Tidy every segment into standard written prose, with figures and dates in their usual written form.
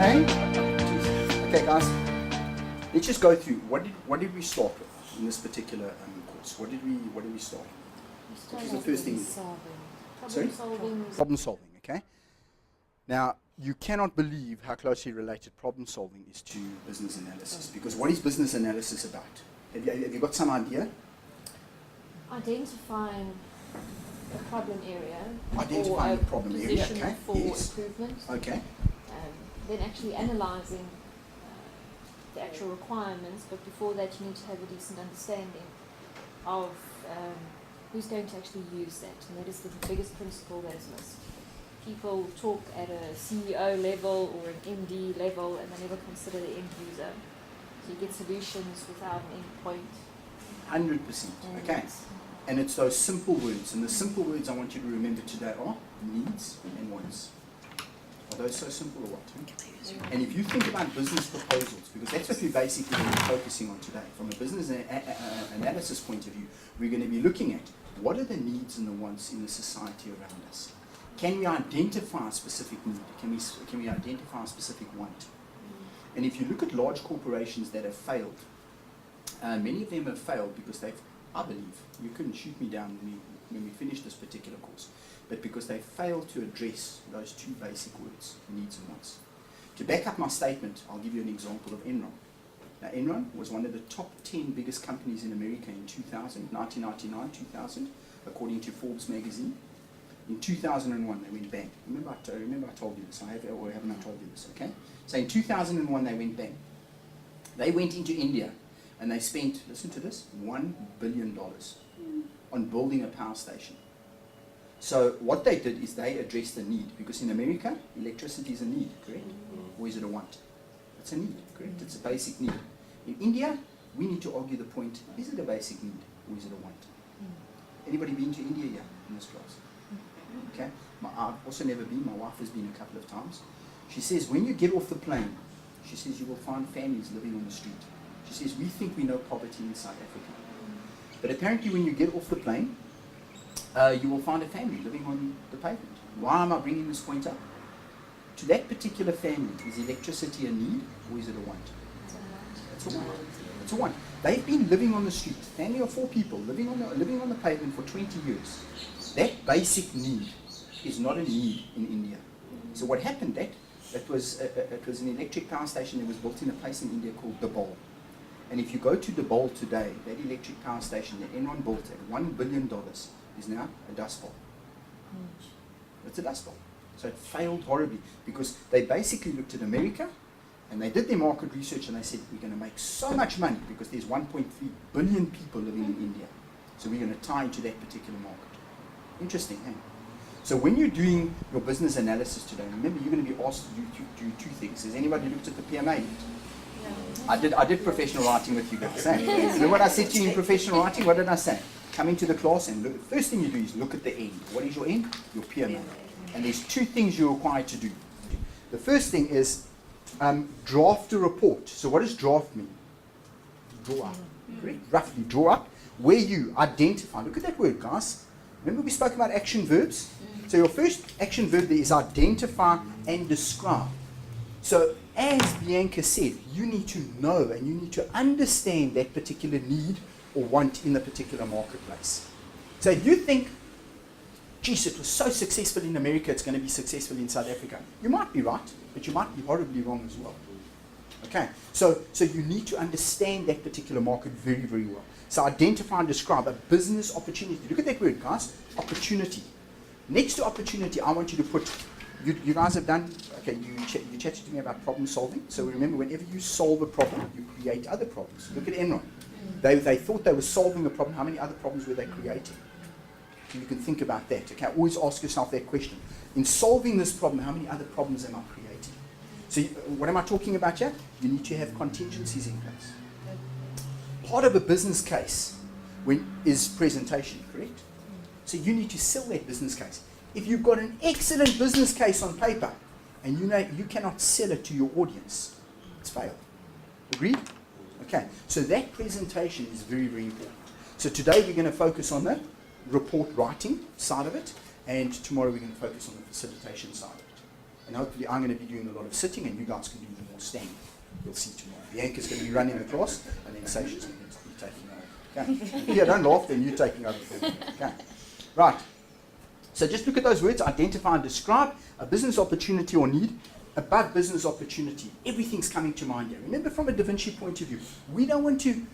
Okay? Okay, guys. Let's just go through. What did we start with in this particular course? What did we start? What was the first thing? Problem solving. Okay. Now, you cannot believe how closely related problem solving is to business analysis. Because what is business analysis about? Have you got some idea? Identifying a problem area. Identifying or a problem area, okay. For yes. improvement. Okay. Then actually analysing the actual requirements, but before that you need to have a decent understanding of who's going to actually use that, and that is the biggest principle that is missed. People talk at a CEO level or an MD level and they never consider the end user. So you get solutions without an end point. 100%. Okay. And it's those simple words, and the simple words I want you to remember today are needs and wants. Are those so simple or what? And if you think about business proposals, because that's what we're basically going to be focusing on today, from a business analysis point of view, we're going to be looking at what are the needs and the wants in the society around us. Can we identify a specific need? Can we identify a specific want? And if you look at large corporations that have failed, many of them have failed because they've, I believe, you couldn't shoot me down when we finish this particular course, but because they failed to address those two basic words, needs and wants. To back up my statement, I'll give you an example of Enron. Now, Enron was one of the top 10 biggest companies in America in 1999, 2000, according to Forbes magazine. In 2001, they went bang. Remember I told you this, or haven't I told you this, okay? So in 2001, they went bang. They went into India, and they spent, listen to this, $1 billion on building a power station. So what they did is they addressed the need, because in America, electricity is a need, correct? Or is it a want? It's a need, correct? It's a basic need. In India, we need to argue the point, is it a basic need or is it a want? Anybody been to India yet in this class? Okay. I've also never been, my wife has been a couple of times. She says, when you get off the plane, she says you will find families living on the street. She says, we think we know poverty in South Africa. But apparently when you get off the plane, you will find a family living on the pavement. Why am I bringing this point up? To that particular family, is electricity a need or is it a want? It's a want. It's a want. They've been living on the street, family of 4 people, living on the pavement for 20 years. That basic need is not a need in India. So what happened, it was an electric power station that was built in a place in India called Dabol. And if you go to Dabol today, that electric power station that Enron built at $1 billion is now a dust bowl. It's a dust bowl. So it failed horribly because they basically looked at America and they did their market research and they said, we're going to make so much money because there's 1.3 billion people living in India. So we're going to tie into that particular market. Interesting, eh? So when you're doing your business analysis today, remember you're going to be asked to do 2 things. Has anybody looked at the PMA yet? I did professional writing with you guys. Eh? Remember what I said to you in professional writing? What did I say? Come into the class and look. The first thing you do is look at the end. What is your end? Your PMA. And there's 2 things you're required to do. The first thing is draft a report. So what does draft mean? Draw up. Correct? Roughly draw up where you identify. Look at that word, guys. Remember we spoke about action verbs? So your first action verb there is identify and describe. So as Bianca said, you need to know and you need to understand that particular need or want in the particular marketplace. So if you think, geez, it was so successful in America, it's going to be successful in South Africa. You might be right, but you might be horribly wrong as well. Okay, so you need to understand that particular market very, very well. So identify and describe a business opportunity. Look at that word, guys, opportunity. Next to opportunity, I want you to put, you guys have done, okay, you chatted to me about problem solving. So remember, whenever you solve a problem, you create other problems. Look at Enron. They thought they were solving a problem. How many other problems were they creating? You can think about that. Okay, always ask yourself that question. In solving this problem, how many other problems am I creating? So what am I talking about here? You need to have contingencies in place. Part of a business case is presentation, correct? So you need to sell that business case. If you've got an excellent business case on paper and you know you cannot sell it to your audience, it's failed. Agreed? Okay, so that presentation is very, very important. So today we're going to focus on the report writing side of it, and tomorrow we're going to focus on the facilitation side of it. And hopefully I'm going to be doing a lot of sitting and you guys can do the more standing. You'll see tomorrow. Bianca's going to be running the class and then Sasha's going to be taking over. Okay? Yeah, don't laugh, then you're taking over. Okay. Right. So just look at those words, identify and describe a business opportunity or need. Above business opportunity, everything's coming to mind here. Remember, from a Da Vinci point of view, we don't want to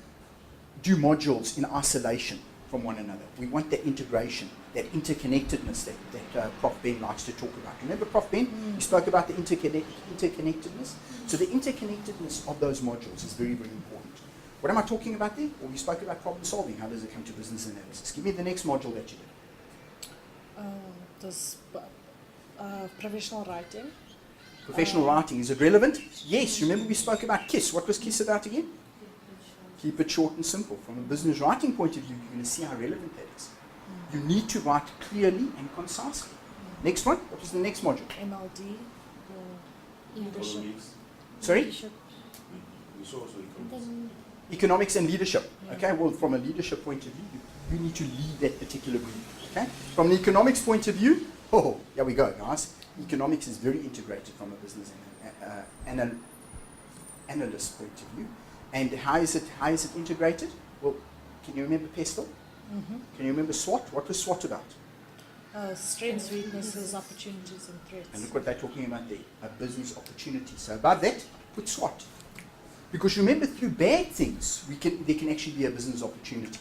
do modules in isolation from one another. We want that integration, that interconnectedness that Prof. Ben likes to talk about. Remember, Prof. Ben, you spoke about the interconnectedness? So the interconnectedness of those modules is very, very important. What am I talking about there? Well, we spoke about problem solving. How does it come to business analysis? Give me the next module that you did. Professional writing. Professional writing, is it relevant? Yes, remember we spoke about KISS. What was KISS about again? Keep it short and simple. From a business writing point of view, you're going to see how relevant that is. You need to write clearly and concisely. Next one, what was the next module? MLD, leadership. Sorry? Leadership. Economics and leadership. Okay, well, from a leadership point of view, you need to lead that particular group. Okay? From the economics point of view, oh, here we go, guys. Economics is very integrated from a business analyst point of view. And how is it integrated? Well, can you remember PESTLE? Mm-hmm. Can you remember SWOT? What was SWOT about? Strengths, weaknesses, opportunities, and threats. And look what they're talking about there, a business opportunity. So above that, put SWOT. Because remember, through bad things, there can actually be a business opportunity.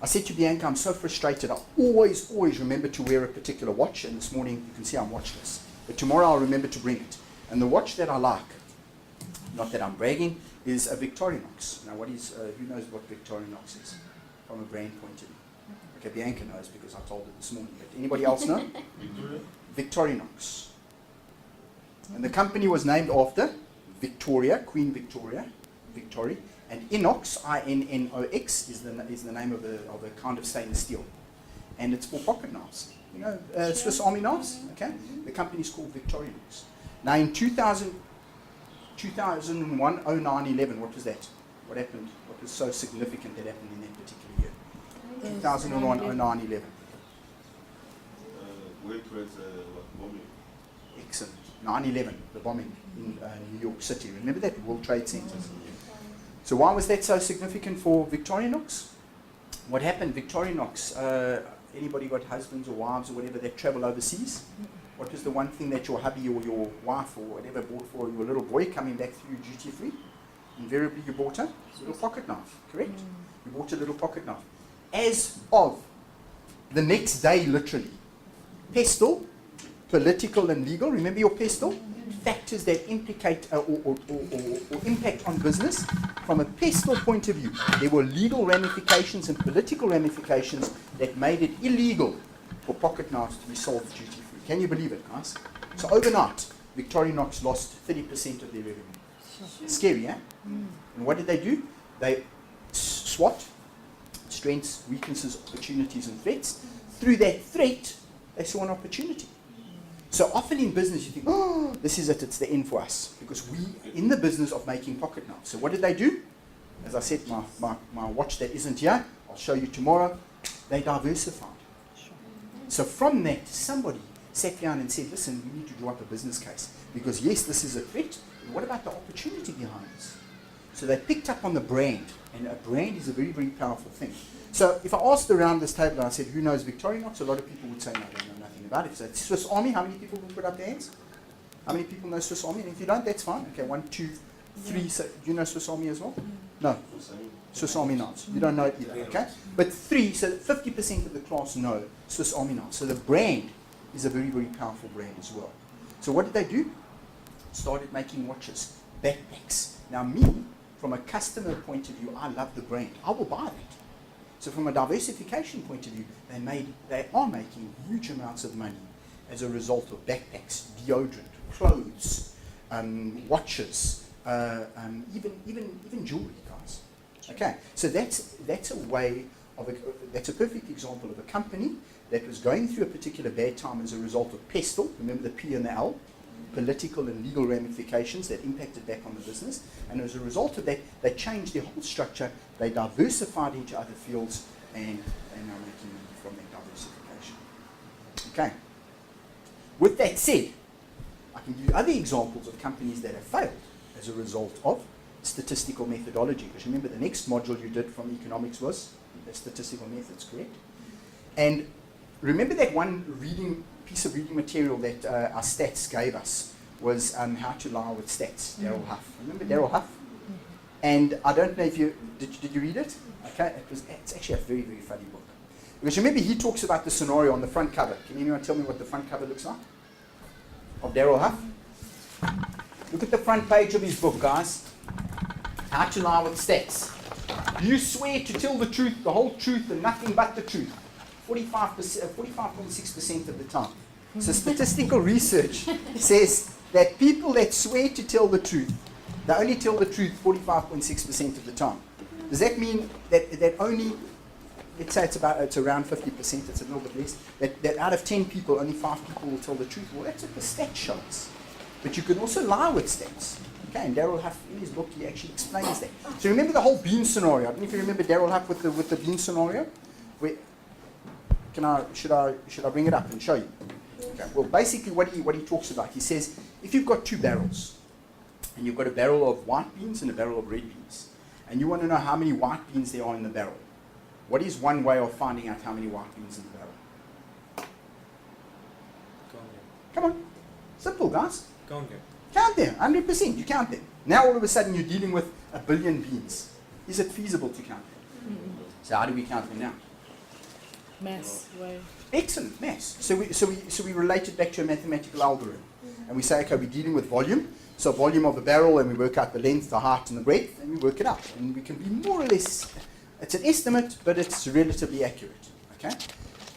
I said to Bianca, I'm so frustrated. I always remember to wear a particular watch, and this morning you can see I'm watchless. But tomorrow I'll remember to bring it. And the watch that I like, not that I'm bragging, is a Victorinox. Now, who knows what Victorinox is from a brand point of view? Okay, Bianca knows because I told her this morning. But anybody else know? Victorinox. And the company was named after Victoria, Queen Victoria, and Inox, I-N-N-O-X, is the name of a kind of stainless steel. And it's for pocket knives. You know, Swiss Army knives, okay? The company is called Victorinox. Now in 2001, 09/11, what was that? What happened? What was so significant that happened in that particular year? 2001, 09/11. Wait, bombing. Excellent. 9/11, the bombing in New York City. Remember that? World Trade Center. So why was that so significant for Victorinox? What happened? Victorinox, anybody got husbands or wives or whatever that travel overseas? What was the one thing that your hubby or your wife or whatever bought for your little boy coming back through duty free? Invariably you bought a little pocket knife, correct? You bought a little pocket knife. As of the next day, literally, PESTLE, political and legal, remember your PESTLE? Factors that implicate or impact on business. From a PESTLE point of view, there were legal ramifications and political ramifications that made it illegal for pocket knives to be sold duty free. Can you believe it, guys? So overnight, Victorinox lost 30% of their revenue. Scary, eh? And what did they do? They SWOT, strengths, weaknesses, opportunities, and threats. Through that threat, they saw an opportunity. So often in business, you think, oh, this is it, it's the end for us. Because we in the business of making pocket knives. So what did they do? As I said, my watch that isn't here, I'll show you tomorrow, they diversified. So from that, somebody sat down and said, listen, we need to draw up a business case. Because yes, this is a threat, but what about the opportunity behind this? So they picked up on the brand, and a brand is a very, very powerful thing. So if I asked around this table and I said, who knows Victorinox? A lot of people would say, no, they know nothing about it. So Swiss Army, how many people will put up their hands? How many people know Swiss Army? And if you don't, that's fine. Okay, 1, 2, 3. So, do you know Swiss Army as well? No. Swiss Army knives. You don't know it either, okay? But 3, so 50% of the class know Swiss Army knives. So the brand is a very, very powerful brand as well. So what did they do? Started making watches, backpacks. Now me, from a customer point of view, I love the brand. I will buy that. So from a diversification point of view, they are making huge amounts of money as a result of backpacks, deodorant, clothes, watches, even jewelry, guys. Okay, so that's a way of that's a perfect example of a company that was going through a particular bad time as a result of PESTLE. Remember the P and the L, political and legal ramifications that impacted back on the business. And as a result of that, they changed their whole structure. They diversified into other fields, and they're now making money from that diversification. Okay. With that said, I can give you other examples of companies that have failed as a result of statistical methodology. Because remember, the next module you did from economics was the statistical methods, correct? And remember that one piece of reading material that our stats gave us was how to lie with stats, Darrell Huff. Remember Darrell Huff? And I don't know if you, did you read it? Okay, it's actually a very, very funny book. Because remember, he talks about the scenario on the front cover. Can anyone tell me what the front cover looks like? Of Darrell Huff? Look at the front page of his book, guys. How to lie with stats. You swear to tell the truth, the whole truth, and nothing but the truth. 45.6% of the time. So statistical research says that people that swear to tell the truth, they only tell the truth 45.6% of the time. Does that mean that only, let's say it's around 50%, it's a little bit less, that out of 10 people, only 5 people will tell the truth? Well, that's what the stats show us. But you can also lie with stats. Okay, and Darrell Huff, in his book, he actually explains that. So remember the whole bean scenario. I don't know if you remember Darrell Huff with the bean scenario. Should I bring it up and show you? Okay. Well, basically what he talks about, he says, if you've got 2 barrels, and you've got a barrel of white beans and a barrel of red beans, and you want to know how many white beans there are in the barrel, what is one way of finding out how many white beans in the barrel? Come on. Simple, guys. Count them. Count them, 100%, you count them. Now all of a sudden you're dealing with 1 billion beans. Is it feasible to count them? So how do we count them now? Mass way. Excellent, mass. So we relate it back to a mathematical algorithm. And we say, okay, we're dealing with volume. So volume of a barrel, and we work out the length, the height, and the breadth, and we work it out. And we can be more or less, it's an estimate, but it's relatively accurate. Okay?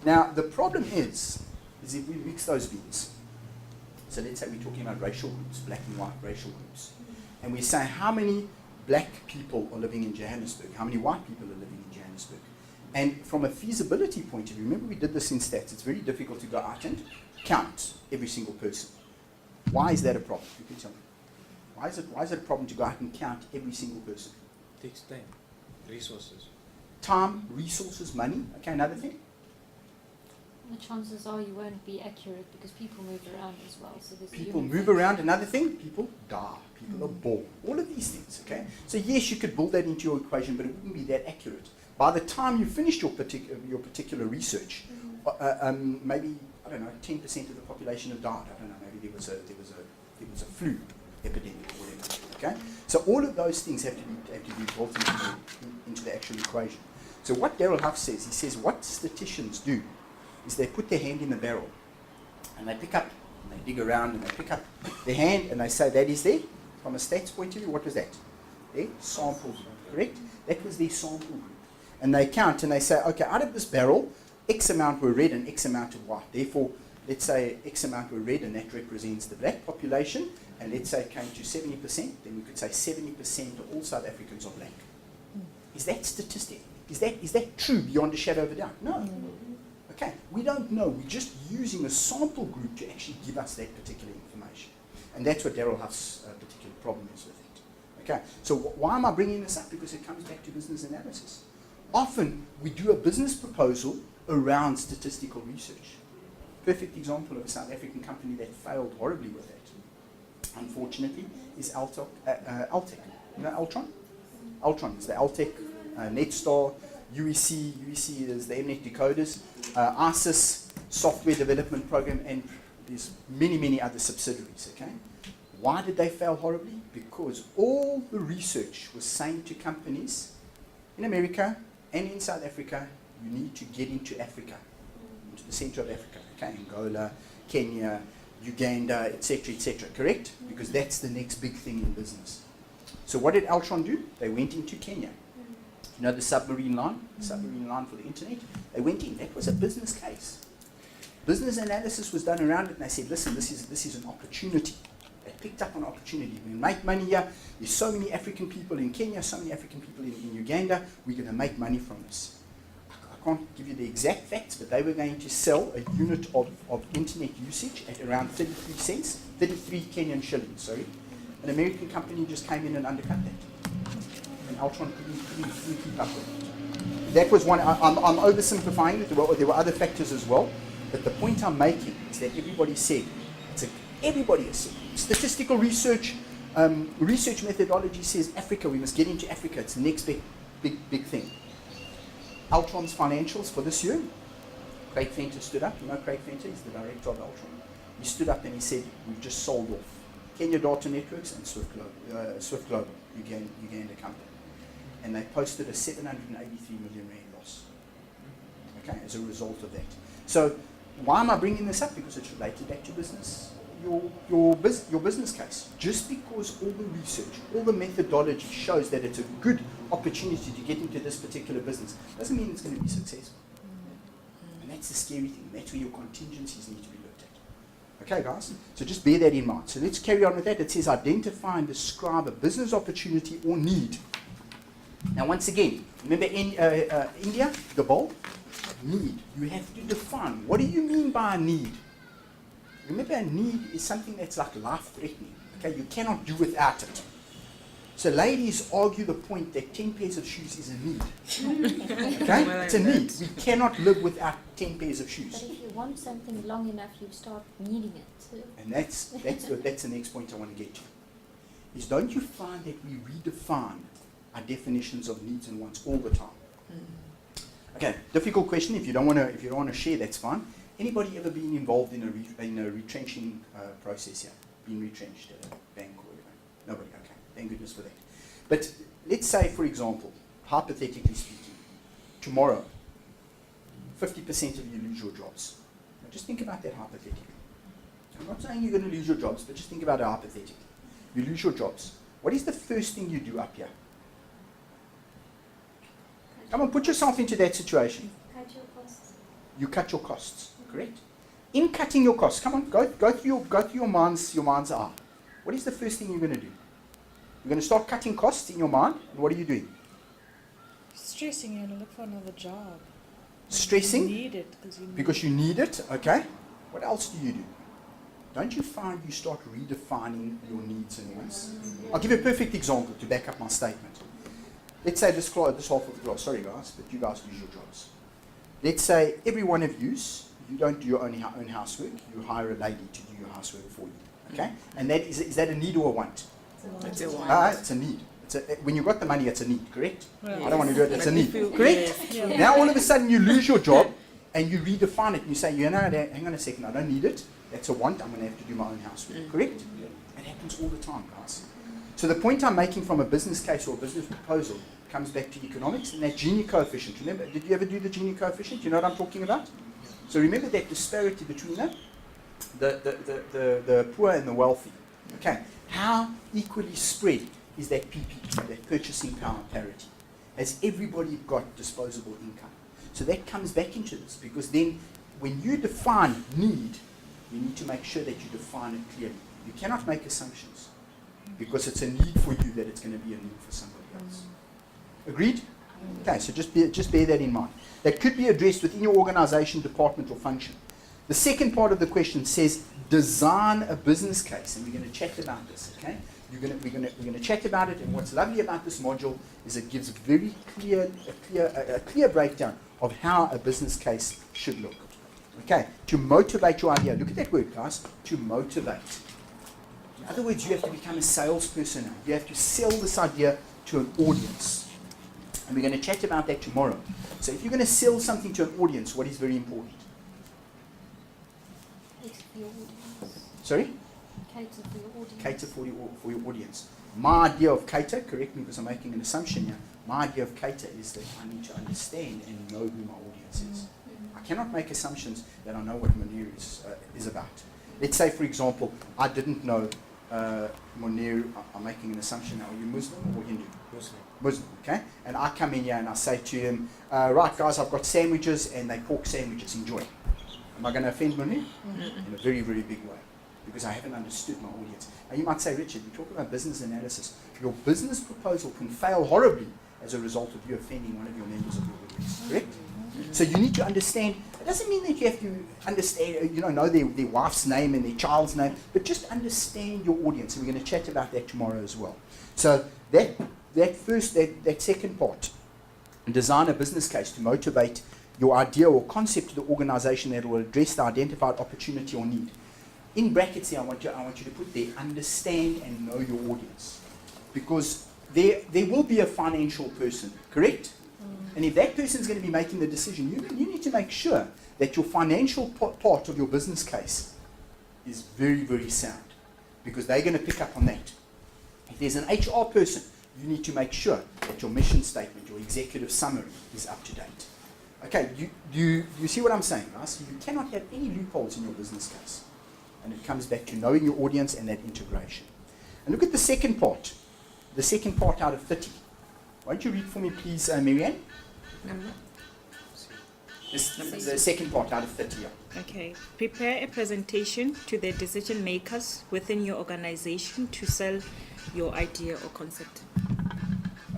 Now, the problem is if we mix those beans, so let's say we're talking about racial groups, black and white racial groups, and we say how many black people are living in Johannesburg, how many white people are living in Johannesburg. And from a feasibility point of view, remember we did this in stats, it's very difficult to go out and count every single person. Why is that a problem? You can tell me. Why is it a problem to go out and count every single person? Takes time. Resources. Time, resources, money. Okay, another thing? The chances are you won't be accurate because people move around as well. So there's People human move factor. around. Another thing, people die. People are born. All of these things, okay? So yes, you could build that into your equation, but it wouldn't be that accurate. By the time you finished your particular research, maybe, I don't know, 10% of the population have died. I don't know, maybe there was a flu epidemic or whatever, okay? So all of those things have to be built into the actual equation. So what Darrell Huff says, he says what statisticians do is they put their hand in the barrel and they pick up, and they dig around and they pick up their hand and they say that is there. From a stats point of view, what was that? Their sample group, correct? That was their sample group. And they count and they say, okay, out of this barrel, X amount were red and X amount of white. Therefore, let's say X amount were red and that represents the black population. And let's say it came to 70%, then we could say 70% of all South Africans are black. Is that statistic? Is that true beyond a shadow of a doubt? No. Okay, we don't know. We're just using a sample group to actually give us that particular information. And that's what Darrell Huff's particular problem is with it. Okay, so why am I bringing this up? Because it comes back to business analysis. Often, we do a business proposal around statistical research. Perfect example of a South African company that failed horribly with that, unfortunately, is Altec. You know Altron? Altron is the Altec, Netstar, UEC is the MNet decoders, ISIS software development program, and there's many, many other subsidiaries, okay? Why did they fail horribly? Because all the research was saying to companies in America and in South Africa, you need to get into Africa, into the center of Africa, okay? Angola, Kenya, Uganda, etc., correct? Because that's the next big thing in business. So what did Altron do? They went into Kenya. You know the submarine line? The submarine line for the internet? They went in. That was a business case. Business analysis was done around it, and they said, listen, this is an opportunity. They picked up an opportunity. We make money here. There's so many African people in Kenya, so many African people in Uganda. We're going to make money from this. I can't give you the exact facts, but they were going to sell a unit of internet usage at around 33 Kenyan shillings, sorry. An American company just came in and undercut that. And Altron couldn't keep up with it. That was one. I'm oversimplifying it. There were other factors as well. But the point I'm making is that everybody said Everybody is sick. Statistical research, research methodology says Africa, we must get into Africa. It's the next big thing. Altron's financials for this year. Craig Fenter stood up. You know Craig Fenter? He's the director of Altron. He stood up and he said, we've just sold off Kenya Data Networks and Swift Global, Uganda company. And they posted a 783 million rand loss. Okay, as a result of that. So why am I bringing this up? Because it's related back to business. Your business case. Just because all the research, all the methodology shows that it's a good opportunity to get into this particular business, doesn't mean it's going to be successful. And that's the scary thing. That's where your contingencies need to be looked at. Okay, guys? So just bear that in mind. So let's carry on with that. It says identify and describe a business opportunity or need. Now, once again, remember in India, the bowl? Need. You have to define. What do you mean by a need? Remember, a need is something that's like life-threatening. Okay, you cannot do without it. So ladies argue the point that 10 pairs of shoes is a need. Okay? It's a need. We cannot live without 10 pairs of shoes. But if you want something long enough, you start needing it too. And that's the next point I want to get to. Is don't you find that we redefine our definitions of needs and wants all the time? Okay, difficult question. If you don't want to share, that's fine. Anybody ever been involved in a retrenching process here? Been retrenched at a bank or whatever? Nobody. Okay, thank goodness for that. But let's say, for example, hypothetically speaking, tomorrow, 50% of you lose your jobs. Now just think about that hypothetically. I'm not saying you're going to lose your jobs, but just think about it hypothetically. You lose your jobs. What is the first thing you do up here? Come on, put yourself into that situation. Cut your costs. You cut your costs, correct? In cutting your costs, come on, go through your mind's eye. What is the first thing you're going to do? You're going to start cutting costs in your mind, and what are you doing? Stressing, you're going to look for another job. Stressing? You need it because you need it, okay? What else do you do? Don't you find you start redefining your needs and wants? I'll give you a perfect example to back up my statement. Let's say this half of the class, sorry guys, but you guys lose your jobs. Let's say every one of you don't do your own housework, you hire a lady to do your housework for you, okay? And that is that a need or a want? It's a want. It's a need. When you've got the money, it's a need, correct? Yes. I don't want to do it, it's a need, correct? Yes. Yeah. Now all of a sudden you lose your job and you redefine it and you say, you know, hang on a second, I don't need it, that's a want, I'm going to have to do my own housework, correct? It happens all the time, guys. So the point I'm making from a business case or a business proposal comes back to economics and that Gini coefficient. Remember, did you ever do the Gini coefficient? You know what I'm talking about? So remember that disparity between the poor and the wealthy. Okay, how equally spread is that PPP, that purchasing power parity? Has everybody got disposable income? So that comes back into this because then when you define need, you need to make sure that you define it clearly. You cannot make assumptions because it's a need for you that it's going to be a need for somebody else. Agreed? Okay, so just bear that in mind. That could be addressed within your organization, department, or function. The second part of the question says design a business case, and we're going to chat about this. Okay, we're going to chat about it. And what's lovely about this module is it gives a clear breakdown of how a business case should look. Okay, to motivate your idea. Look at that word, guys. To motivate. In other words, you have to become a salesperson now. You have to sell this idea to an audience. And we're going to chat about that tomorrow. So if you're going to sell something to an audience, what is very important? Cater for your audience. Sorry? Cater for your audience. Cater for your audience. My idea of cater, correct me because I'm making an assumption here, my idea of cater is that I need to understand and know who my audience is. I cannot make assumptions that I know what Munir is about. Let's say, for example, I didn't know Munir, I'm making an assumption now, are you Muslim or Hindu? Muslim, okay? And I come in here and I say to him, right guys, I've got sandwiches and they're pork sandwiches, enjoy. Am I going to offend Munir? In a very, very big way. Because I haven't understood my audience. And you might say, Richard, we talk about business analysis. Your business proposal can fail horribly as a result of you offending one of your members of your audience, correct? So you need to understand, it doesn't mean that you have to understand, know their wife's name and their child's name, but just understand your audience. And we're going to chat about that tomorrow as well. So that second part, design a business case to motivate your idea or concept to the organization that will address the identified opportunity or need. in brackets here, I want you to put there, understand and know your audience. Because there will be a financial person, correct? And if that person is going to be making the decision, you need to make sure that your financial part of your business case is very, very sound. Because they're going to pick up on that. If there's an HR person, you need to make sure that your mission statement, your executive summary is up to date. Okay, you see what I'm saying, guys? You cannot have any loopholes in your business case. And it comes back to knowing your audience and that integration. And look at the second part. The second part out of 30. Won't you read for me, please, Marianne? The second part out of 30. Yeah. Okay. Prepare a presentation to the decision makers within your organization to sell your idea or concept.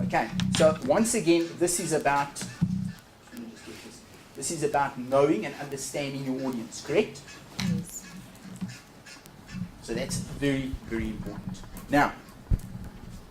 Okay. So once again, this is about knowing and understanding your audience, correct? Yes. So that's very, very important. Now,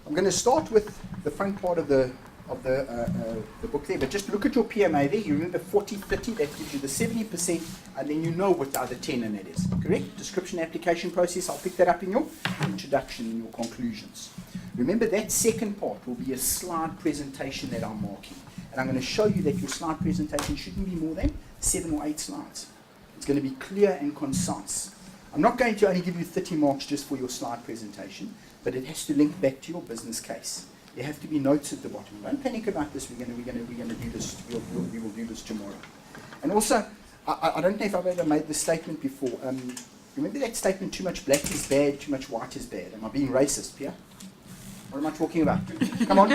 I'm going to start with the front part of the book there, but just look at your PMA there. You remember 40-30, that gives you the 70%, and then you know what the other 10 in it is, correct? Description, application, process. I'll pick that up in your introduction, in your conclusions. Remember that second part will be a slide presentation that I'm marking. And I'm going to show you that your slide presentation shouldn't be more than 7 or 8 slides. It's going to be clear and concise. I'm not going to only give you 30 marks just for your slide presentation, but it has to link back to your business case. There have to be notes at the bottom. Don't panic about this. We're going to do this. We will do this tomorrow. And also, I don't know if I've ever made this statement before. Remember that statement, too much black is bad, too much white is bad. Am I being racist, Pierre? What am I talking about? Come on.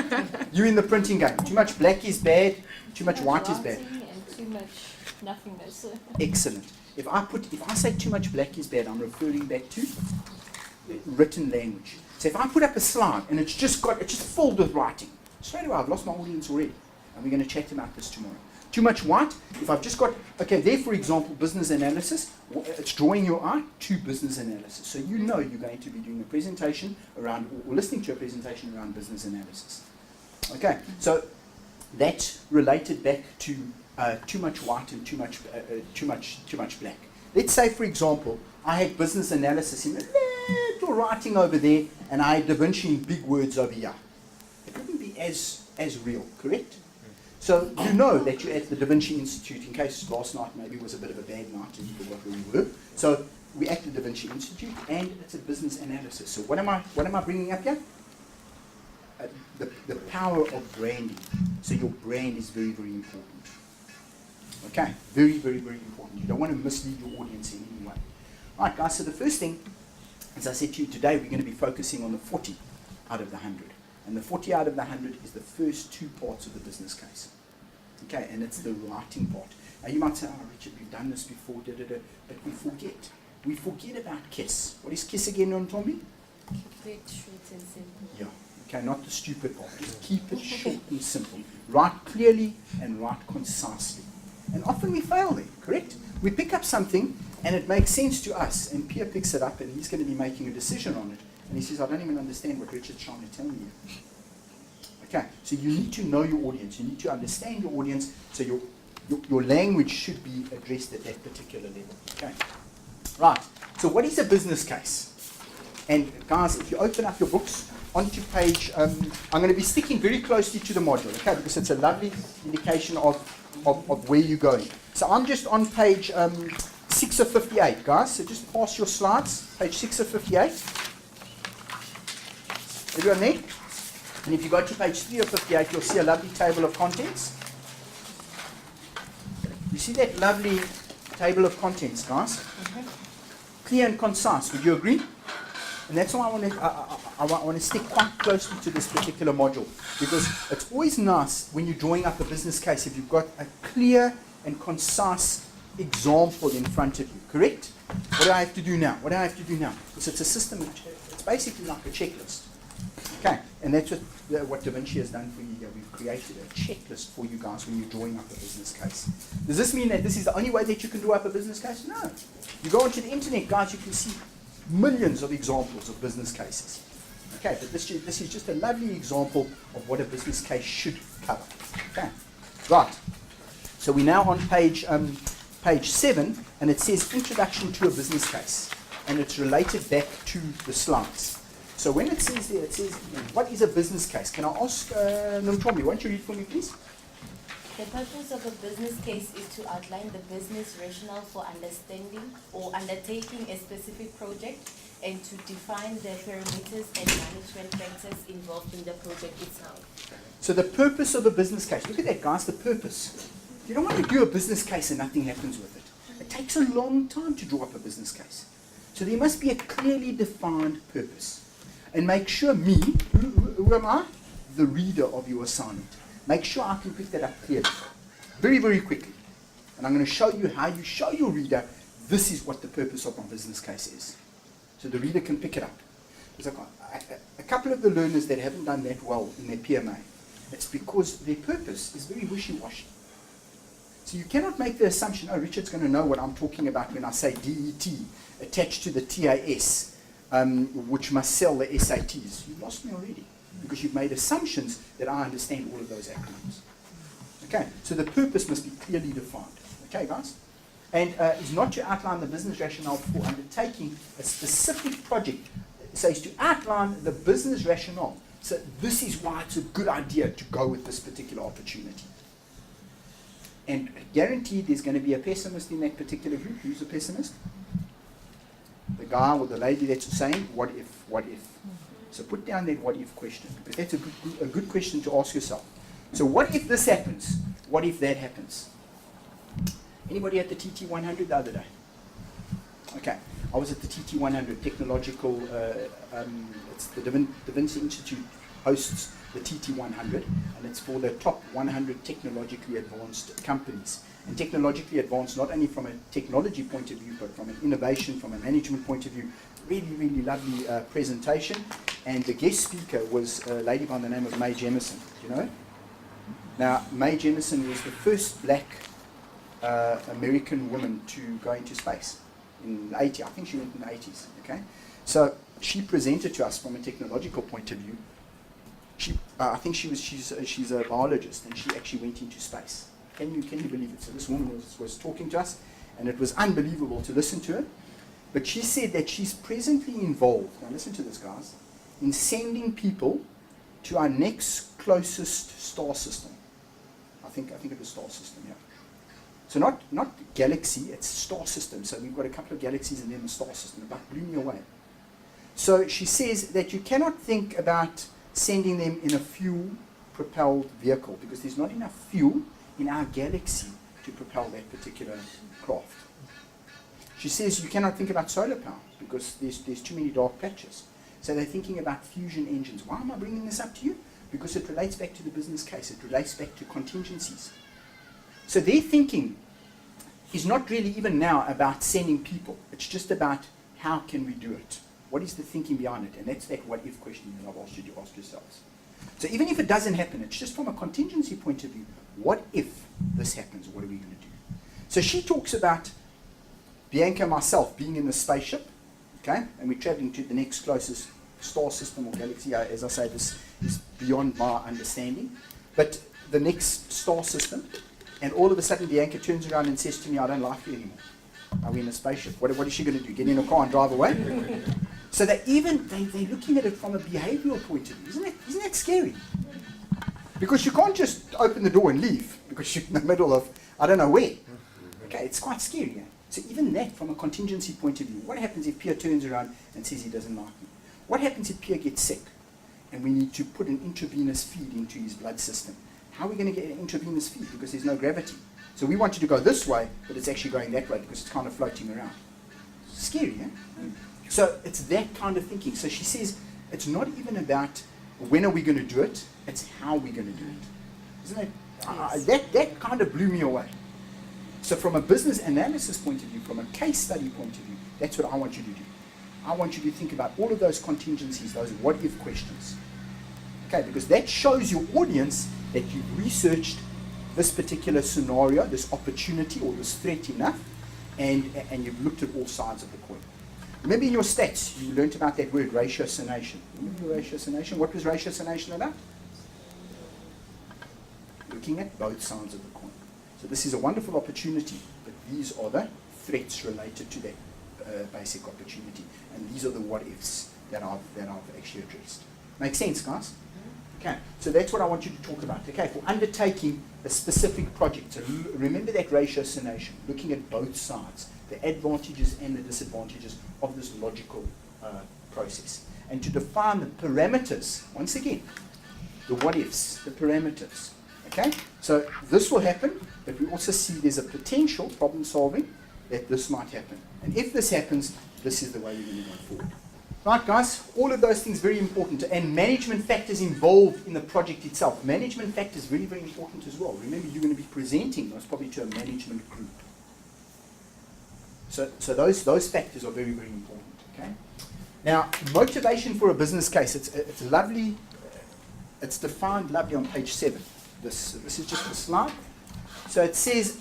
You in the printing game. Too much black is bad, too much white is bad. And too much nothingness. Excellent. If I say too much black is bad, I'm referring back to written language. So if I put up a slide and it's just filled with writing, straight away I've lost my audience already. And we're going to chat about this tomorrow. Too much white, if I've just got, okay, there for example, business analysis, it's drawing your eye to business analysis. So you know you're going to be doing a presentation around, or listening to a presentation around business analysis. Okay, so that's related back to too much white and too much black. Let's say, for example, I had business analysis in a little writing over there, and I had Da Vinci in big words over here. It wouldn't be as real, correct? So you know that you're at the Da Vinci Institute, in case last night maybe was a bit of a bad night and you forgot where we were. So we're at the Da Vinci Institute, and it's a business analysis. So what am I bringing up here? The power of branding. So your brand is very, very important. Okay, very, very, very important. You don't want to mislead your audience in any way. All right, guys, so the first thing, as I said to you today, we're going to be focusing on the 40 out of the 100. And the 40 out of the 100 is the first 2 parts of the business case. Okay, and it's the writing part. Now you might say, oh, Richard, we've done this before, but we forget. We forget about KISS. What is KISS again, Ntombi? Keep it short and simple. Yeah, okay, not the stupid part. Just keep it short and simple. Write clearly and write concisely. And often we fail there, correct? We pick up something and it makes sense to us, and Pierre picks it up and he's going to be making a decision on it. And he says, I don't even understand what Richard's trying to tell me here. Okay, so you need to know your audience. You need to understand your audience, so your language should be addressed at that particular level. Okay, right. So what is a business case? And guys, if you open up your books onto page, I'm going to be sticking very closely to the module, okay, because it's a lovely indication of where you're going. So I'm just on page 6 of 58, guys. So just pass your slides, page 6 of 58. Everyone there? And if you go to page 3 of 58, you'll see a lovely table of contents. You see that lovely table of contents, guys? Okay. Clear and concise. Would you agree? And that's why I want to stick quite closely to this particular module, because it's always nice when you're drawing up a business case if you've got a clear and concise example in front of you, correct? What do I have to do now? What do I have to do now? Because it's a system, it's basically like a checklist. Okay, and that's what Da Vinci has done for you here. We've created a checklist for you guys when you're drawing up a business case. Does this mean that this is the only way that you can draw up a business case? No. You go onto the internet, guys, you can see millions of examples of business cases. Okay, but this is just a lovely example of what a business case should cover. Okay, right. So we're now on page 7, and it says Introduction to a Business Case. and it's related back to the slides. So when it says there, it says, what is a business case? Can I ask Nomtombi, won't you read for me, please? The purpose of a business case is to outline the business rationale for understanding or undertaking a specific project and to define the parameters and management factors involved in the project itself. So the purpose of a business case, look at that, guys, the purpose. You don't want to do a business case and nothing happens with it. It takes a long time to draw up a business case. So there must be a clearly defined purpose. And make sure me, who am I? The reader of your assignment. Make sure I can pick that up clearly, very, very quickly. And I'm going to show you how you show your reader, this is what the purpose of my business case is. So the reader can pick it up. There's a couple of the learners that haven't done that well in their PMA, it's because their purpose is very wishy-washy. So you cannot make the assumption, oh, Richard's going to know what I'm talking about when I say DET attached to the TAS, which must sell the SATs. You've lost me already, because you've made assumptions that I understand all of those acronyms. Okay, so the purpose must be clearly defined. Okay, guys? And is not to outline the business rationale for undertaking a specific project. So it's to outline the business rationale. So this is why it's a good idea to go with this particular opportunity. And guaranteed there's going to be a pessimist in that particular group. Who's a pessimist? The guy or the lady that's saying, what if, what if? So put down that what if question, because that's a good question to ask yourself. So what if this happens? What if that happens? Anybody at the TT100 the other day? Okay, I was at the TT100, technological, it's the Da Vinci Institute hosts the TT100, and it's for the top 100 technologically advanced companies. And technologically advanced not only from a technology point of view, but from an innovation, from a management point of view. Really, really lovely presentation. And the guest speaker was a lady by the name of Mae Jemison. Do you know her? Now, Mae Jemison was the first black American woman to go into space in the 80s. I think she went in the 80s. Okay, so she presented to us from a technological point of view. I think she's a biologist, and she actually went into space. Can you believe it? So this woman was talking to us, and it was unbelievable to listen to her. But she said that she's presently involved, now listen to this, guys, in sending people to our next closest star system. I think it was star system, yeah. So not galaxy, it's star system. So we've got a couple of galaxies and then the star system. It blew me away. So she says that you cannot think about sending them in a fuel-propelled vehicle because there's not enough fuel in our galaxy to propel that particular craft. She says you cannot think about solar power because there's too many dark patches. So they're thinking about fusion engines. Why am I bringing this up to you? Because it relates back to the business case. It relates back to contingencies. So their thinking is not really even now about sending people. It's just about how can we do it? What is the thinking behind it? And that's that what if question that I've asked you to ask yourselves. So even if it doesn't happen, it's just from a contingency point of view. What if this happens? What are we going to do? So she talks about Bianca and myself being in the spaceship, okay, and we're traveling to the next closest star system or galaxy. As I say, this is beyond my understanding. But the next star system, and all of a sudden Bianca turns around and says to me, I don't like you anymore. Are we in a spaceship? What is she going to do? Get in a car and drive away? So they're looking at it from a behavioral point of view. Isn't that scary? Because you can't just open the door and leave because you're in the middle of, I don't know where. Okay, it's quite scary. Yeah? So even that, from a contingency point of view, what happens if Pierre turns around and says he doesn't like me? What happens if Pierre gets sick and we need to put an intravenous feed into his blood system? How are we going to get an intravenous feed? Because there's no gravity. So we want you to go this way, but it's actually going that way because it's kind of floating around. Scary, yeah? So it's that kind of thinking. So she says it's not even about when are we going to do it, it's how we're going to do it. Isn't it? Yes. That kind of blew me away. So from a business analysis point of view, from a case study point of view, that's what I want you to do. I want you to think about all of those contingencies, those what-if questions. Okay, because that shows your audience that you've researched this particular scenario, this opportunity or this threat enough, and you've looked at all sides of the coin. Remember in your stats, you learned about that word ratiocination. Remember ratiocination? What was ratiocination about? Looking at both sides of the coin. So this is a wonderful opportunity, but these are the threats related to that. basic opportunity. And these are the what ifs that I've actually addressed. Make sense, guys? Okay, so that's what I want you to talk about. Okay, for undertaking a specific project. So remember that ratiocination, looking at both sides, the advantages and the disadvantages of this logical process. And to define the parameters, once again, the what ifs, the parameters. Okay, so this will happen, but we also see there's a potential problem solving that this might happen. And if this happens, this is the way we're going to go forward. Right, guys, all of those things very important. And management factors involved in the project itself. Management factors very, very important as well. Remember, you're going to be presenting most probably to a management group. So those factors are very, very important. Okay. Now, motivation for a business case. It's lovely. It's defined lovely on page 7. This is just a slide. So it says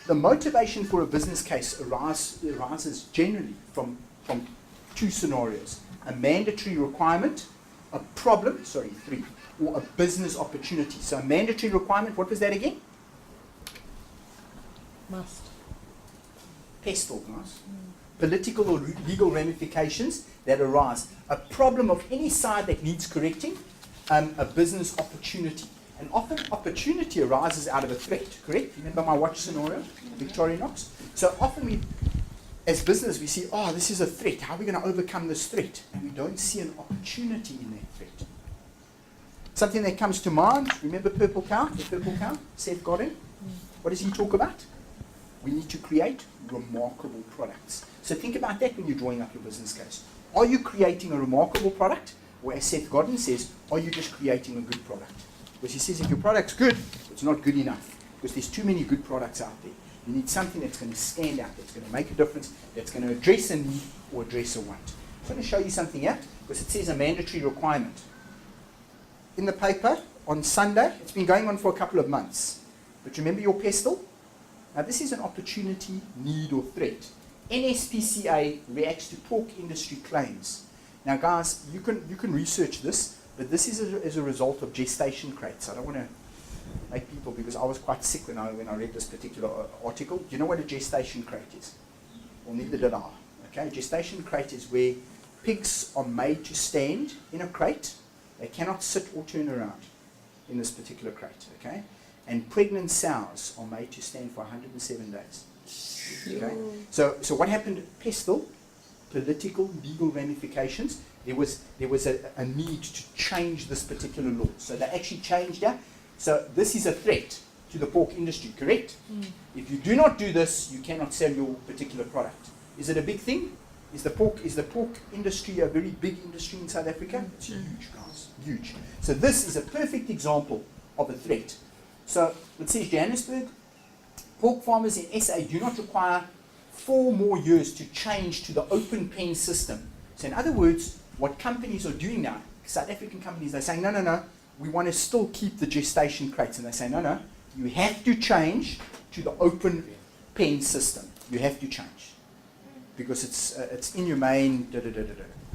the motivation for a business case arises generally from two scenarios: a mandatory requirement, a problem, 3, or a business opportunity. So a mandatory requirement, what was that again? Must. Pestle, guys. Political or legal ramifications that arise. A problem of any side that needs correcting, a business opportunity. And often opportunity arises out of a threat, correct? Remember my watch scenario, Victorinox? So often as business, we see, oh, this is a threat. How are we going to overcome this threat? And we don't see an opportunity in that threat. Something that comes to mind, remember Purple Cow, the Purple Cow, Seth Goddard? What does he talk about? We need to create remarkable products. So think about that when you're drawing up your business case. Are you creating a remarkable product? Or as Seth Godin says, are you just creating a good product? Because he says if your product's good, it's not good enough. Because there's too many good products out there. You need something that's going to stand out, that's going to make a difference, that's going to address a need or address a want. I'm going to show you something here, because it says a mandatory requirement. In the paper, on Sunday, it's been going on for a couple of months. But remember your pestle? Now this is an opportunity, need or threat. NSPCA reacts to pork industry claims. Now guys, you can research this, but this is as a result of gestation crates. I don't want to make people, because I was quite sick when I read this particular article. Do you know what a gestation crate is? Well, neither did I. Okay, gestation crate is where pigs are made to stand in a crate. They cannot sit or turn around in this particular crate. Okay, and pregnant sows are made to stand for 107 days. Okay, so what happened at Pestle? Political, legal ramifications. There was a need to change this particular law. So they actually changed that. So this is a threat to the pork industry, correct? If you do not do this, you cannot sell your particular product. Is it a big thing? Is the pork industry a very big industry in South Africa? It's huge, guys, huge. So this is a perfect example of a threat. So it says Johannesburg, pork farmers in SA do not require 4 more years to change to the open pen system. So in other words, what companies are doing now, South African companies, they're saying, no, we want to still keep the gestation crates. And they say, no, you have to change to the open pen system. You have to change. Because it's inhumane,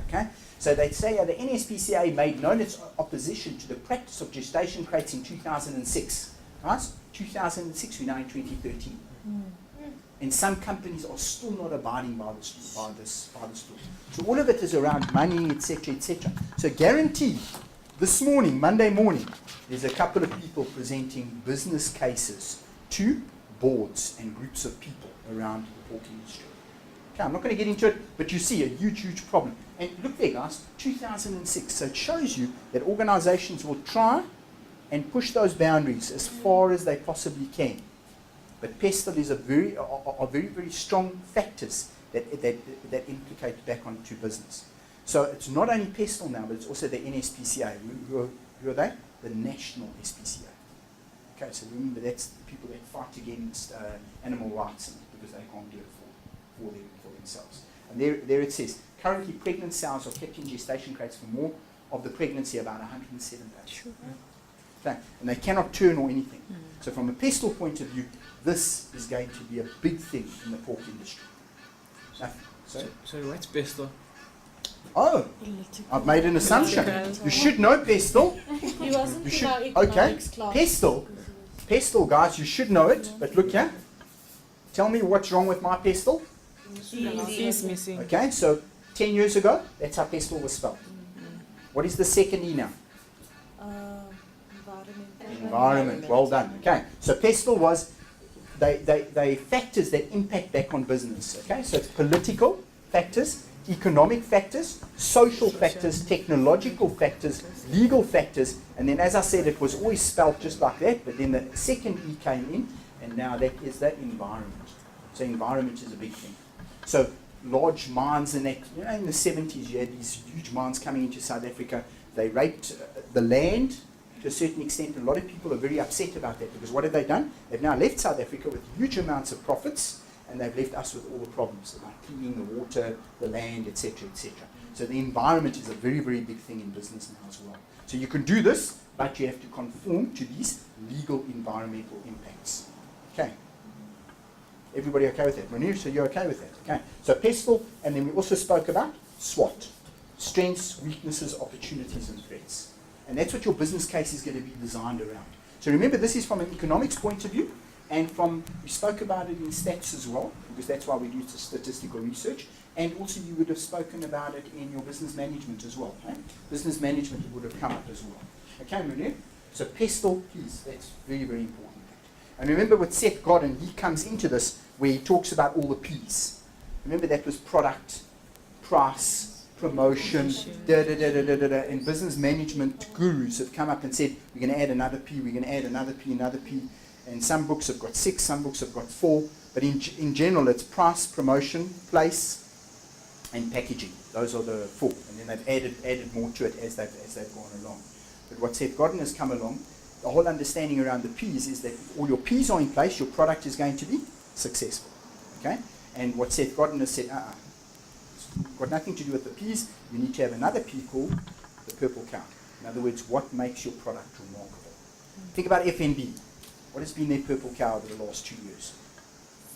okay? So they say the NSPCA made known its opposition to the practice of gestation crates in 2006. Right? 2006, we're now in 2013. And some companies are still not abiding by this law. So all of it is around money, etc., etc. So guaranteed, this morning, Monday morning, there's a couple of people presenting business cases to boards and groups of people around the pork industry. Okay, I'm not going to get into it, but you see a huge, huge problem. And look there, guys, 2006. So it shows you that organizations will try and push those boundaries as far as they possibly can. But pestle is very, very strong factors that implicate back onto business. So it's not only pestle now, but it's also the NSPCA. Who are they? The National SPCA. Okay, so remember that's the people that fight against animal rights because they can't do it for themselves. And there it says, currently pregnant sows are kept in gestation crates for more of the pregnancy, about 107 days. Sure. Okay, and they cannot turn or anything. So from a pestle point of view, this is going to be a big thing in the pork industry. Sorry, what's pestle? Oh, I've made an assumption. You should know pestle. He wasn't You in our should, economics class. Pestle, guys, you should know it. But look here. Tell me what's wrong with my pestle. Is missing. Okay, so 10 years ago, that's how pestle was spelled. What is the second E now? Environment. Environment. Well done. Okay, so pestle was they factors that impact back on business. Okay, so it's political factors, economic factors, social factors, technological factors, legal factors, and then, as I said, it was always spelled just like that, but then the second E came in, and now that is the environment. So environment is a big thing. So large mines in the 70s, you had these huge mines coming into South Africa. They raped the land to a certain extent, and a lot of people are very upset about that, because what have they done? They've now left South Africa with huge amounts of profits, and they've left us with all the problems about cleaning the water, the land, etc., etc. So the environment is a very, very big thing in business now as well. So you can do this, but you have to conform to these legal environmental impacts. Okay. Everybody okay with that? Munir, so you're okay with that? Okay. So pestle, and then we also spoke about SWOT. Strengths, weaknesses, opportunities, and threats. And that's what your business case is going to be designed around. So remember, this is from an economics point of view, and we spoke about it in stats as well, because that's why we do statistical research, and also you would have spoken about it in your business management as well. Right? Business management would have come up as well. Okay, Munir? So pestle, please, that's very, very important. And remember with Seth Godin, he comes into this where he talks about all the P's. Remember that was product, price, promotion, and business management gurus have come up and said, we're going to add another P, we're going to add another P, another P. And some books have got 6, some books have got 4. But in general, it's price, promotion, place, and packaging. Those are the 4. And then they've added more to it as they've gone along. But what Seth Godin has come along, the whole understanding around the P's is that if all your P's are in place, your product is going to be successful. Okay? And what Seth Godin has said, it's got nothing to do with the P's. You need to have another P called the purple cow. In other words, what makes your product remarkable? Think about FNB. What has been their purple cow over the last 2 years?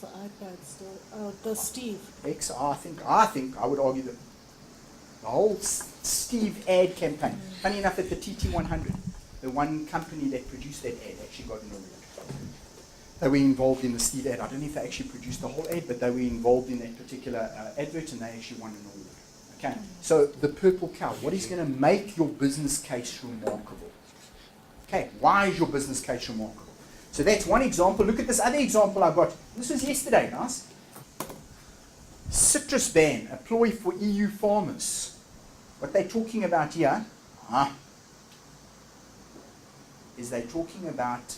The iPad store. Oh, the Steve. I think I would argue that the whole Steve ad campaign. Funny enough, at the TT100, the one company that produced that ad actually got an award. They were involved in the Steve ad. I don't know if they actually produced the whole ad, but they were involved in that particular advert, and they actually won an award. Okay, so the purple cow. What is going to make your business case remarkable? Okay, why is your business case remarkable? So that's one example. Look at this other example I got. This was yesterday, guys. Citrus ban, a ploy for EU farmers. What they're talking about here is they're talking about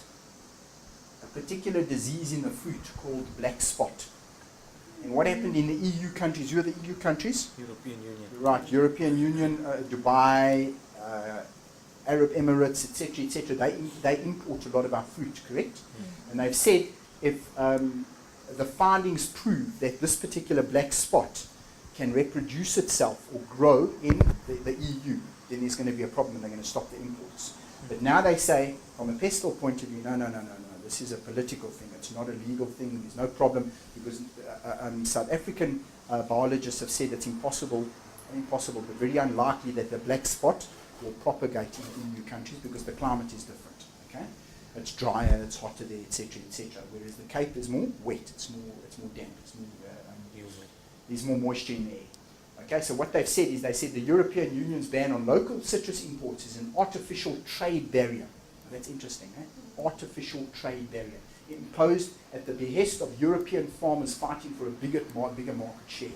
a particular disease in the fruit called black spot. And what happened in the EU countries? Who are the EU countries? European Union. Right, European Union, Dubai, Arab Emirates, etc., they import a lot of our fruit, correct? And they've said if the findings prove that this particular black spot can reproduce itself or grow in the EU, then there's going to be a problem and they're going to stop the imports. But now they say, from a pestle point of view, no, this is a political thing. It's not a legal thing. There's no problem because South African biologists have said it's impossible, but very unlikely that the black spot will propagate in EU countries because the climate is different. Okay, it's drier, it's hotter there, etc., etc. Whereas the Cape is more wet, it's more damp, it's more there's more moisture in the air. Okay, so what they've said is they said the European Union's ban on local citrus imports is an artificial trade barrier. That's interesting, eh? Artificial trade barrier imposed at the behest of European farmers fighting for a bigger market share.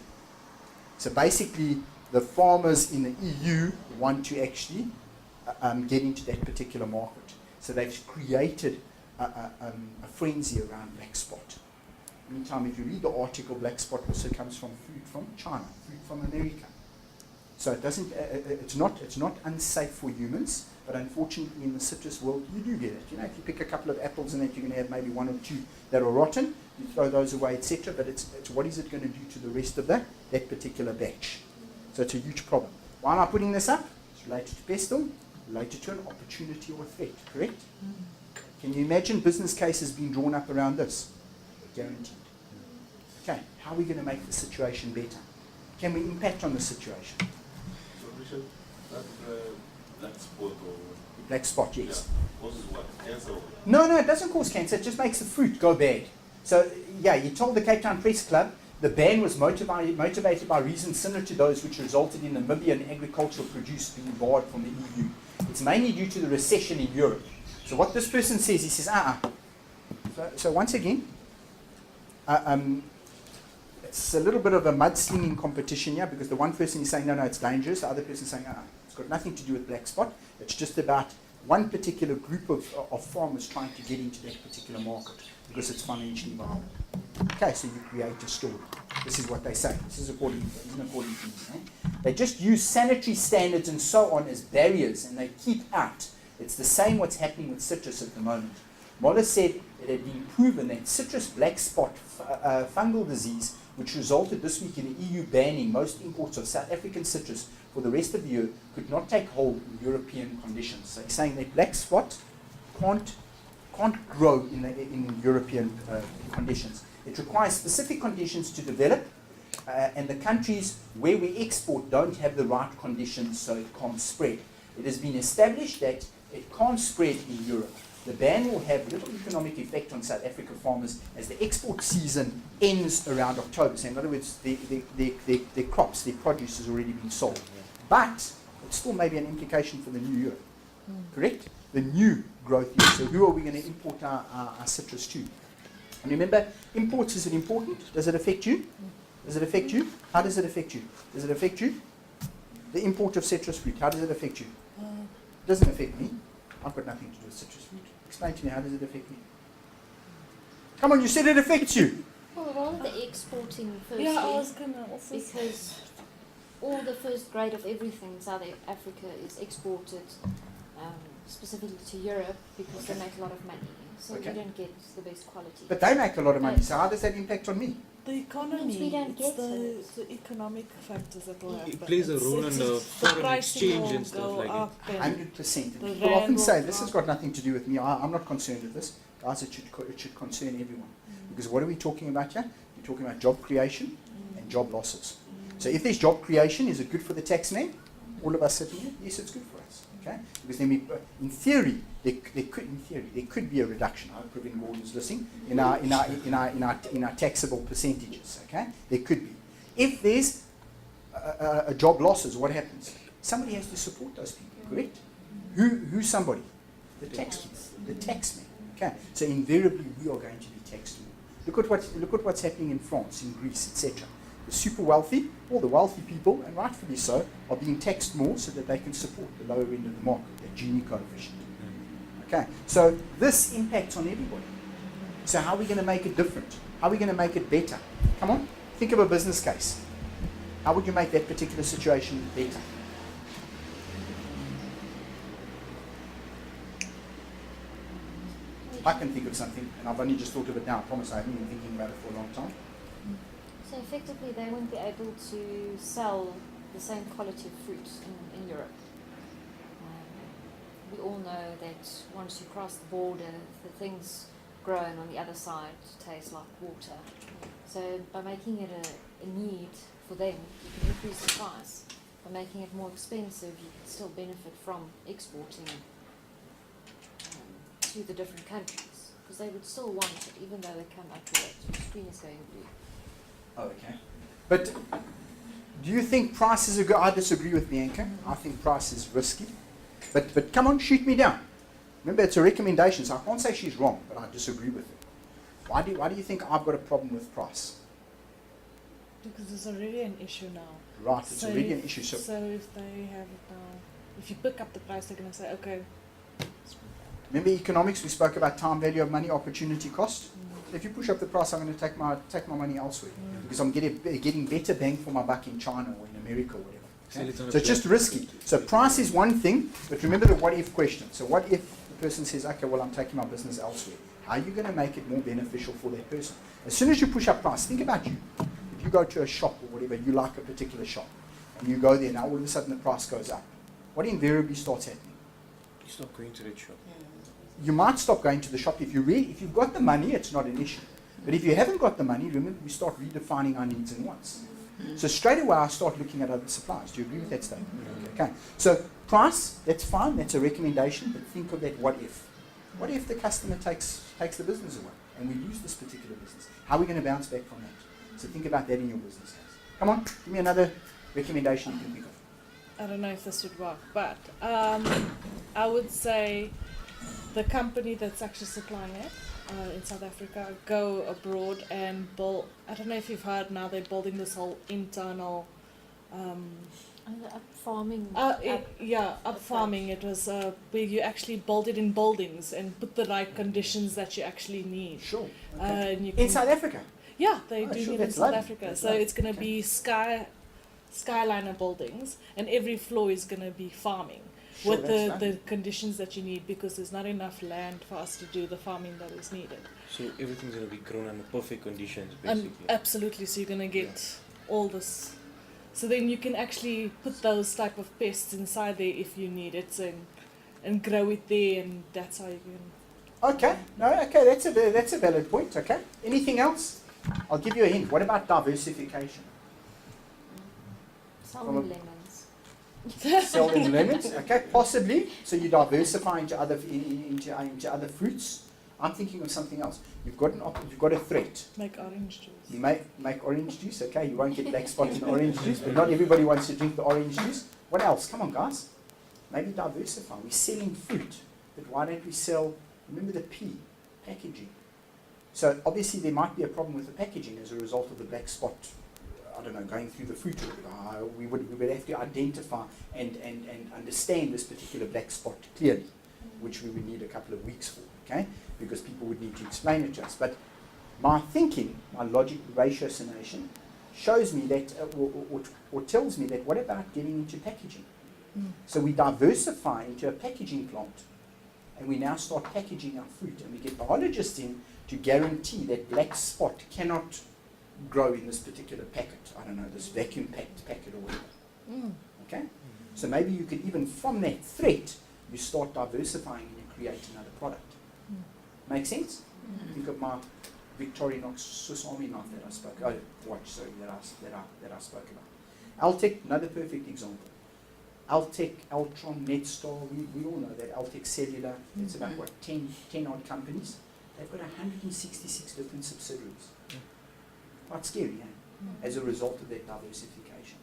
So basically, the farmers in the EU want to actually get into that particular market. So they've created a frenzy around black spot. Meantime, if you read the article, black spot also comes from food from China, food from America. So it doesn't. It's not unsafe for humans, but unfortunately, in the citrus world, you do get it. You know, if you pick a couple of apples and that, you're going to have maybe 1 or 2 that are rotten. You throw those away, etc. But it's what is it going to do to the rest of that particular batch? So it's a huge problem. Why am I putting this up? It's related to pestle, related to an opportunity or a threat. Correct? Can you imagine business cases being drawn up around this? Guaranteed. Okay, how are we going to make the situation better? Can we impact on the situation? So Richard, that black spot or Black spot, yes. causes what? Cancer? No, it doesn't cause cancer. It just makes the fruit go bad. So, yeah, you told the Cape Town Press Club The ban was motivated by reasons similar to those which resulted in Namibian agricultural produce being barred from the EU. It's mainly due to the recession in Europe. So what this person says, he says, So once again, it's a little bit of a mudslinging competition here, because the one person is saying, no, it's dangerous. The other person is saying, it's got nothing to do with black spot. It's just about one particular group of farmers trying to get into that particular market because it's financially viable. Okay, so you create a story. This is what they say. This is according to me. They just use sanitary standards and so on as barriers, and they keep out. It's the same what's happening with citrus at the moment. Moller said it had been proven that citrus black spot fungal disease, which resulted this week in the EU banning most imports of South African citrus for the rest of the year, could not take hold in European conditions. So he's saying that black spot can't grow in European conditions. It requires specific conditions to develop, and the countries where we export don't have the right conditions, so it can't spread. It has been established that it can't spread in Europe. The ban will have little economic effect on South Africa farmers as the export season ends around October. So in other words, their crops, their produce has already been sold. But it still may be an implication for the new year. Correct? The new growth year. So who are we going to import our citrus to? And remember, imports, is it important? Does it affect you? Does it affect you? How does it affect you? Does it affect you? The import of citrus fruit, how does it affect you? It doesn't affect me. I've got nothing to do with citrus fruit. Explain to me, how does it affect me? Come on, you said it affects you. Well, rather the exporting firstly, Yeah, I was gonna also say. because all the first grade of everything in South Africa is exported specifically to Europe because they make a lot of money. So Okay. we don't get the best quality. But they make a lot of money, so how does that impact on me? The economy, Means we don't it's get the economic factors that will happen. It plays a role in the foreign pricing exchange will and stuff go like that. up and 100%. The And people rand often will say, go this has up. got nothing to do with me. I'm not concerned with this. Guys, it should concern everyone. Because what are we talking about here? We're talking about job creation and job losses. So if there's job creation, is it good for the tax man? All of us sitting here? Yes, it's good for us. Okay? Because then we, in theory, there could be a reduction. I hope Praveen Gordon's listening in our taxable percentages. Okay? There could be. If there's a job losses, what happens? Somebody has to support those people. Correct? Who's somebody? The taxman. Okay? So invariably, we are going to be taxed more. Look at what's happening in France, in Greece, etc. The super wealthy, all the wealthy people, and rightfully so, are being taxed more so that they can support the lower end of the market, that Gini coefficient. Okay, so this impacts on everybody. So how are we going to make it different? How are we going to make it better? Come on, think of a business case. How would you make that particular situation better? I can think of something, and I've only just thought of it now. I promise I haven't been thinking about it for a long time. So effectively, they won't be able to sell the same quality of fruit in Europe. We all know that once you cross the border, the things grown on the other side taste like water. So by making it a need for them, you can increase the price. By making it more expensive, you can still benefit from exporting to the different countries, because they would still want it, even though they come up with it. The screen is going blue. Oh, okay. But do you think price is a good? I disagree with Bianca. I think price is risky. But come on, shoot me down. Remember, it's a recommendation, so I can't say she's wrong, but I disagree with it. Why do you think I've got a problem with price? Because it's already an issue now. Right, it's already an issue. So if they have it now, if you pick up the price, they're going to say, okay. Remember economics, we spoke about time value of money, opportunity cost. If you push up the price, I'm going to take my money elsewhere because I'm getting better bang for my buck in China or in America or whatever. Okay? So it's just risky. So price is one thing, but remember the what if question. So what if the person says, okay, well, I'm taking my business elsewhere? How are you going to make it more beneficial for that person? As soon as you push up price, think about you. If you go to a shop or whatever, you like a particular shop, and you go there, now all of a sudden the price goes up. What invariably starts happening? You stop going to that shop. You might stop going to the shop. If you've got the money, it's not an issue. But if you haven't got the money, remember, we start redefining our needs and wants. So straight away, I start looking at other suppliers. Do you agree with that statement? Okay. So price, that's fine. That's a recommendation. But think of that what if. What if the customer takes the business away and we lose this particular business? How are we going to bounce back from that? So think about that in your business case. Come on, give me another recommendation you can think of. I don't know if this would work, but I would say the company that's actually supplying it in South Africa go abroad and build. I don't know if you've heard now they're building this whole internal. Up farming. Up farming. It was where you actually build it in buildings and put the right conditions that you actually need. Sure. And you In can, South Africa? yeah, they're Oh, doing sure, it in that's South lovely. Africa. That's So lovely. it's going to Okay. be skyliner buildings, and every floor is going to be farming Sure, with that's the lovely. conditions that you need, because there's not enough land for us to do the farming that is needed. So everything's gonna be grown under perfect conditions, And basically. absolutely, so you're going to get all this. So then you can actually put those type of pests inside there if you need it, and grow it there, and that's how you can. Okay, that's a valid point, okay. Anything else? I'll give you a hint. What about diversification? Selling lemons. Selling lemons, okay, possibly. So you diversify into other fruits. I'm thinking of something else. You've got a threat. Make orange juice. You make orange juice, okay? You won't get black spot in orange juice, but not everybody wants to drink the orange juice. What else? Come on, guys. Maybe diversify. We're selling fruit, but why don't we sell? Remember the P, packaging. So obviously there might be a problem with the packaging as a result of the black spot. I don't know, going through the fruit. We would have to identify and understand this particular black spot clearly, which we would need a couple of weeks for, okay? Because people would need to explain it to us. But my thinking, my logic ratiocination, shows me that, or tells me that, what about getting into packaging? So we diversify into a packaging plant, and we now start packaging our fruit, and we get biologists in to guarantee that black spot cannot grow in this particular packet. I don't know, this vacuum packed packet or whatever. Okay? So maybe you could even, from that threat, you start diversifying and you create another product. Make sense? Think of my Victorinox Swiss Army knife that I spoke about. That I spoke about. Altec, another perfect example. Altec, Altron, Netstar, we all know that. Altec Cellular, it's about, 10 odd companies. They've got 166 different subsidiaries. Quite scary, as a result of that diversification.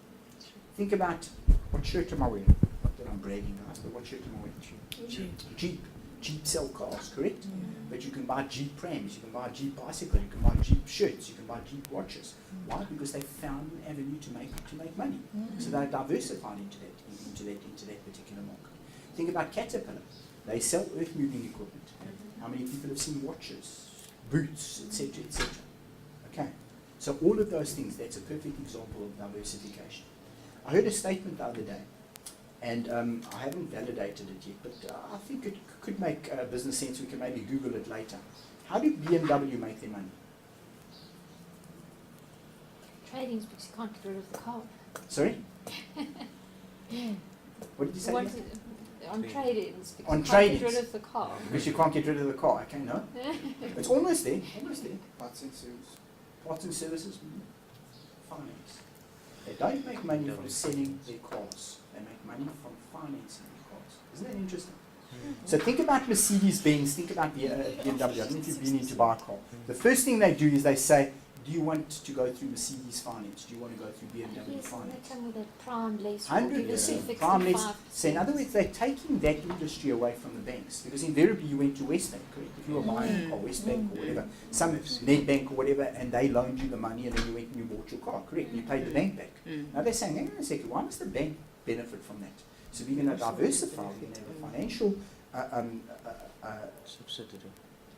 Think about, what shirt am I wearing? Not that I'm bragging, guys, but what shirt am I wearing? Jeep. Jeep sell cars, correct? But you can buy Jeep prams, you can buy Jeep bicycle, you can buy Jeep shirts, you can buy Jeep watches. Why? Because they found an avenue to make money. So they're diversified into that particular market. Think about Caterpillar. They sell earth moving equipment. How many people have seen watches, boots, etc., etc.? Okay. So all of those things, that's a perfect example of diversification. I heard a statement the other day, and I haven't validated it yet, but I think it could make business sense. We can maybe Google it later. How do BMW make their money? Trading's because you can't get rid of the car. Sorry? What did you say? On trade-ins because On you can't get trade-ins. rid of the car. Because you can't get rid of the car. Okay, no. It's almost there. Parts and service. Parts and services, finance. They don't make money from selling their cars. They make money from financing their cars. Isn't that interesting? So think about Mercedes-Benz, think about BMW. I don't know if you've been in to buy a car. The first thing they do is they say, do you want to go through Mercedes finance? Do you want to go through BMW Yes, and they finance? come with a prime lease. 100%. Prime lease. So in other words, they're taking that industry away from the banks, because invariably you went to Westbank, correct? If you were buying a car, Westbank or whatever, some Nedbank or whatever, and they loaned you the money, and then you went and you bought your car, correct? And you paid the bank back. Now they're saying, hang on a second, why must the bank benefit from that? So we're going to diversify, we're going to have a financial Subsidiary.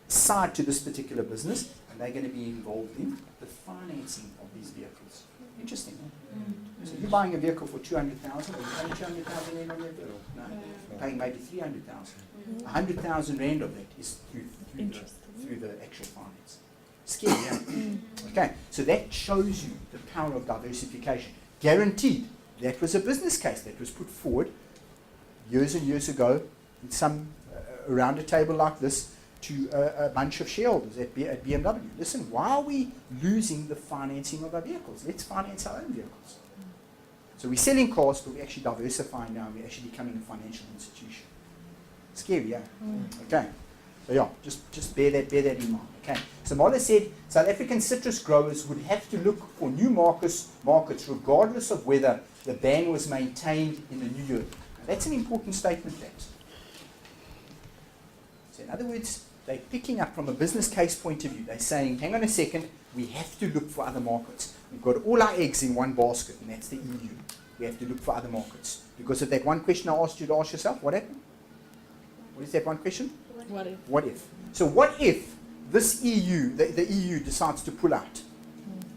side to this particular business, and they're going to be involved in the financing of these vehicles. Interesting, huh? So you're buying a vehicle for 200,000, are you paying 200,000 rand on that vehicle? No, you're paying maybe 300,000. 100,000 rand of that is through the actual finance. Scary, yeah? Okay, so that shows you the power of diversification. Guaranteed. That was a business case that was put forward years and years ago in some around a table like this to a bunch of shareholders at BMW. Listen, why are we losing the financing of our vehicles? Let's finance our own vehicles. So we're selling cars, but we're actually diversifying now. We're actually becoming a financial institution. Scary, yeah? Okay. So yeah, just bear that in mind. Okay. So Moller said South African citrus growers would have to look for new markets regardless of whether the ban was maintained in the new year. Now, that's an important statement, that. So in other words, they're picking up from a business case point of view. They're saying, hang on a second, we have to look for other markets. We've got all our eggs in one basket, and that's the EU. We have to look for other markets. Because of that one question I asked you to ask yourself, what happened? What is that one question? What if? What if? So what if this EU, the EU decides to pull out?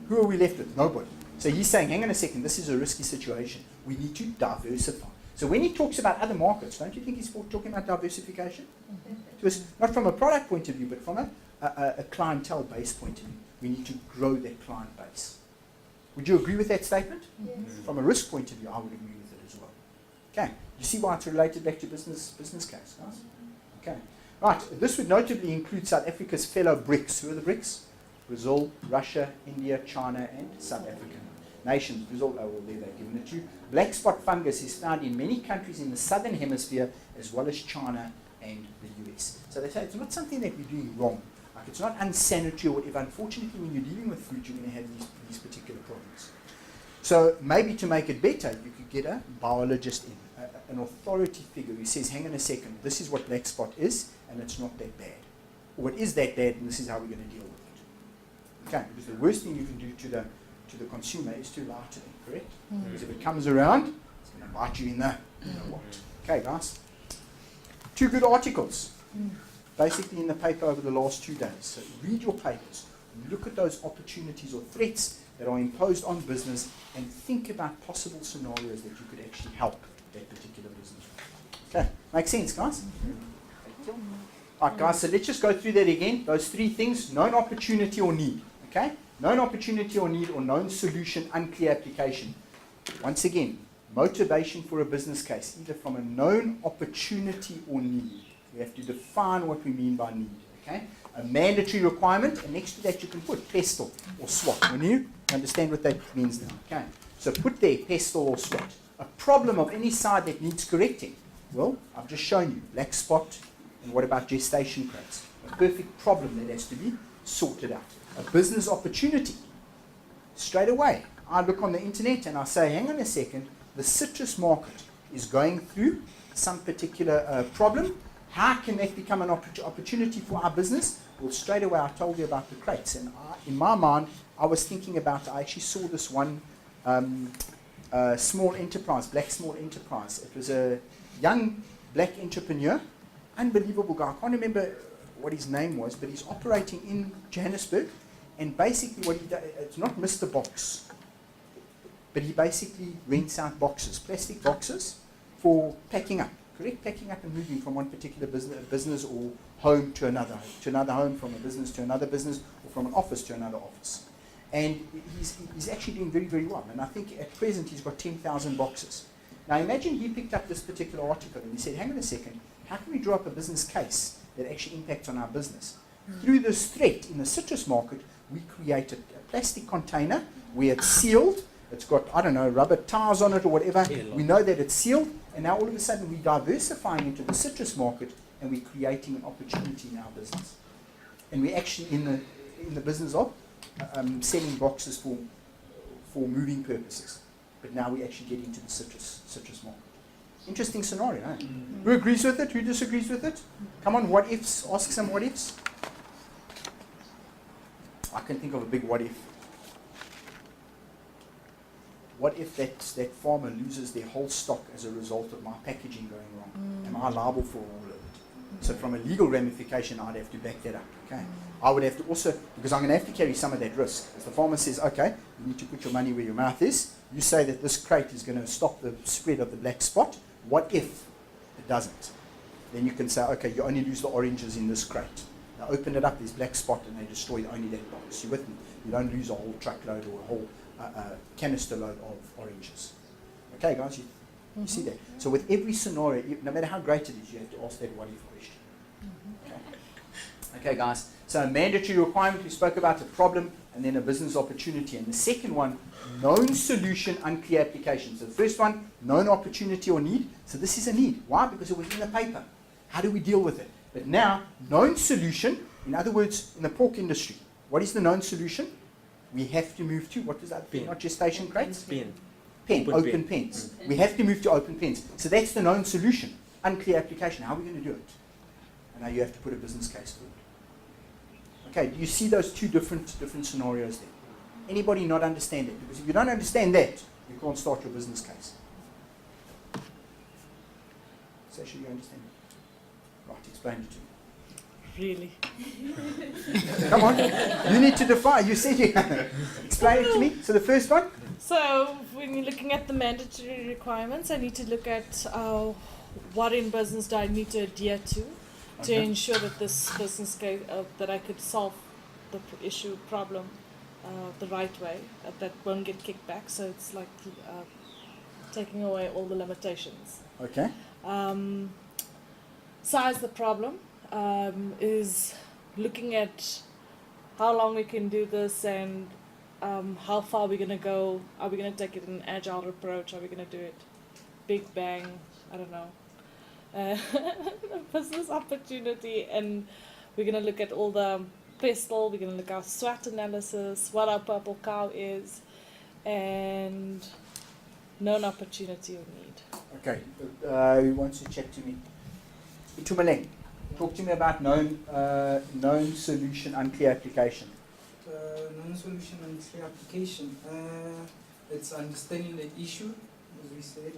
Who are we left with? Nobody. So he's saying, hang on a second, this is a risky situation. We need to diversify. So when he talks about other markets, don't you think he's talking about diversification? To us, not from a product point of view, but from a clientele-based point of view. We need to grow that client base. Would you agree with that statement? Yes. From a risk point of view, I would agree with it as well. Okay. You see why it's related back to business case, guys? Okay. Right. This would notably include South Africa's fellow BRICS. Who are the BRICS? Brazil, Russia, India, China, and South Africa. Nations. Brazil, oh, well, there they've given it to you. Black spot fungus is found in many countries in the southern hemisphere, as well as China and the US. So they say it's not something that we're doing wrong. Like, it's not unsanitary or whatever. Unfortunately, when you're dealing with fruit, you're going to have these particular problems. So maybe to make it better, you could get a biologist in, an authority figure who says, hang on a second, this is what black spot is, and it's not that bad. Or it is that bad, and this is how we're going to deal with it. Okay, because the worst thing you can do to the consumer is to lie to them, correct? Because if it comes around, it's going to bite you in the what. Okay, guys. 2 good articles. Basically in the paper over the last 2 days. So read your papers, look at those opportunities or threats that are imposed on business, and think about possible scenarios that you could actually help that particular business. Okay, make sense, guys? Alright, guys, so let's just go through that again. Those 3 things: known opportunity or need. Okay? Known opportunity or need, or known solution, unclear application. Once again, motivation for a business case, either from a known opportunity or need. We have to define what we mean by need. Okay? A mandatory requirement, and next to that you can put pestle or SWOT. When you understand what that means now. Okay? So put there pestle or SWOT. A problem of any side that needs correcting. Well, I've just shown you black spot, and what about gestation crates? A perfect problem that has to be sorted out. A business opportunity. Straight away, I look on the internet and I say, hang on a second, the citrus market is going through some particular problem. How can that become an opportunity for our business? Well, straight away I told you about the crates, and in my mind I was thinking about, I actually saw this one small enterprise, black small enterprise. It was a young black entrepreneur, unbelievable guy. I can't remember what his name was, but he's operating in Johannesburg, and basically what he does, it's not Mr. Box, but he basically rents out boxes, plastic boxes, for packing up. Correct? Packing up and moving from one particular business or home to another home, from a business to another business, or from an office to another office. And he's actually doing very, very well. And I think at present he's got 10,000 boxes. Now imagine he picked up this particular article and he said, hang on a second, how can we draw up a business case that actually impacts on our business? Through this threat in the citrus market, we created a plastic container where it's sealed. It's got, I don't know, rubber tires on it or whatever. We know that it's sealed, and now all of a sudden we're diversifying into the citrus market, and we're creating an opportunity in our business. And we're actually in the business of selling boxes for moving purposes. But now we actually get into the citrus market. Interesting scenario, eh? Who agrees with it? Who disagrees with it? Come on, what ifs? Ask some what ifs. I can think of a big what if. What if that farmer loses their whole stock as a result of my packaging going wrong? Am I liable for all of it? So from a legal ramification, I'd have to back that up. Okay, I would have to also, because I'm going to have to carry some of that risk. As the farmer says, okay, you need to put your money where your mouth is. You say that this crate is going to stop the spread of the black spot. What if it doesn't? Then you can say, okay, you only lose the oranges in this crate. Now open it up, there's black spot, and they destroy only that box. You with me? You don't lose a whole truckload or a whole canister load of oranges. Okay, guys, you see that? So with every scenario, no matter how great it is, you have to ask that what if question. Okay, guys. So a mandatory requirement, we spoke about a problem, and then a business opportunity. And the second one, known solution, unclear application. So the first one, known opportunity or need. So this is a need. Why? Because it was in the paper. How do we deal with it? But now, known solution, in other words, in the pork industry, what is the known solution? We have to move to, what was that? Pen. Not gestation crates? Pen. Pen, Open open pen. pens. We have to move to open pens. So that's the known solution. Unclear application. How are we going to do it? And now you have to put a business case forward. Okay, do you see those two different scenarios there? Anybody not understand it? Because if you don't understand that, you can't start your business case. Sasha, you understand it? Right, explain it to me. Really? Come on, you need to define. You said you explain it to me. So the first one. So when you're looking at the mandatory requirements, I need to look at what in business do I need to adhere to Okay. ensure that this business case, that I could solve the problem the right way, that won't get kicked back. So it's like taking away all the limitations. Okay. Size the problem is looking at how long we can do this and how far we're going to go. Are we going to take it in an agile approach? Are we going to do it big bang? I don't know. Business opportunity, and we're going to look at all the pestle, we're going to look at our SWOT analysis, what our purple cow is, and known opportunity or need. Okay. Who wants to chat to me? Itumaleng, talk to me about known solution, unclear application. Non-solution and clear application. It's understanding the issue, as we said.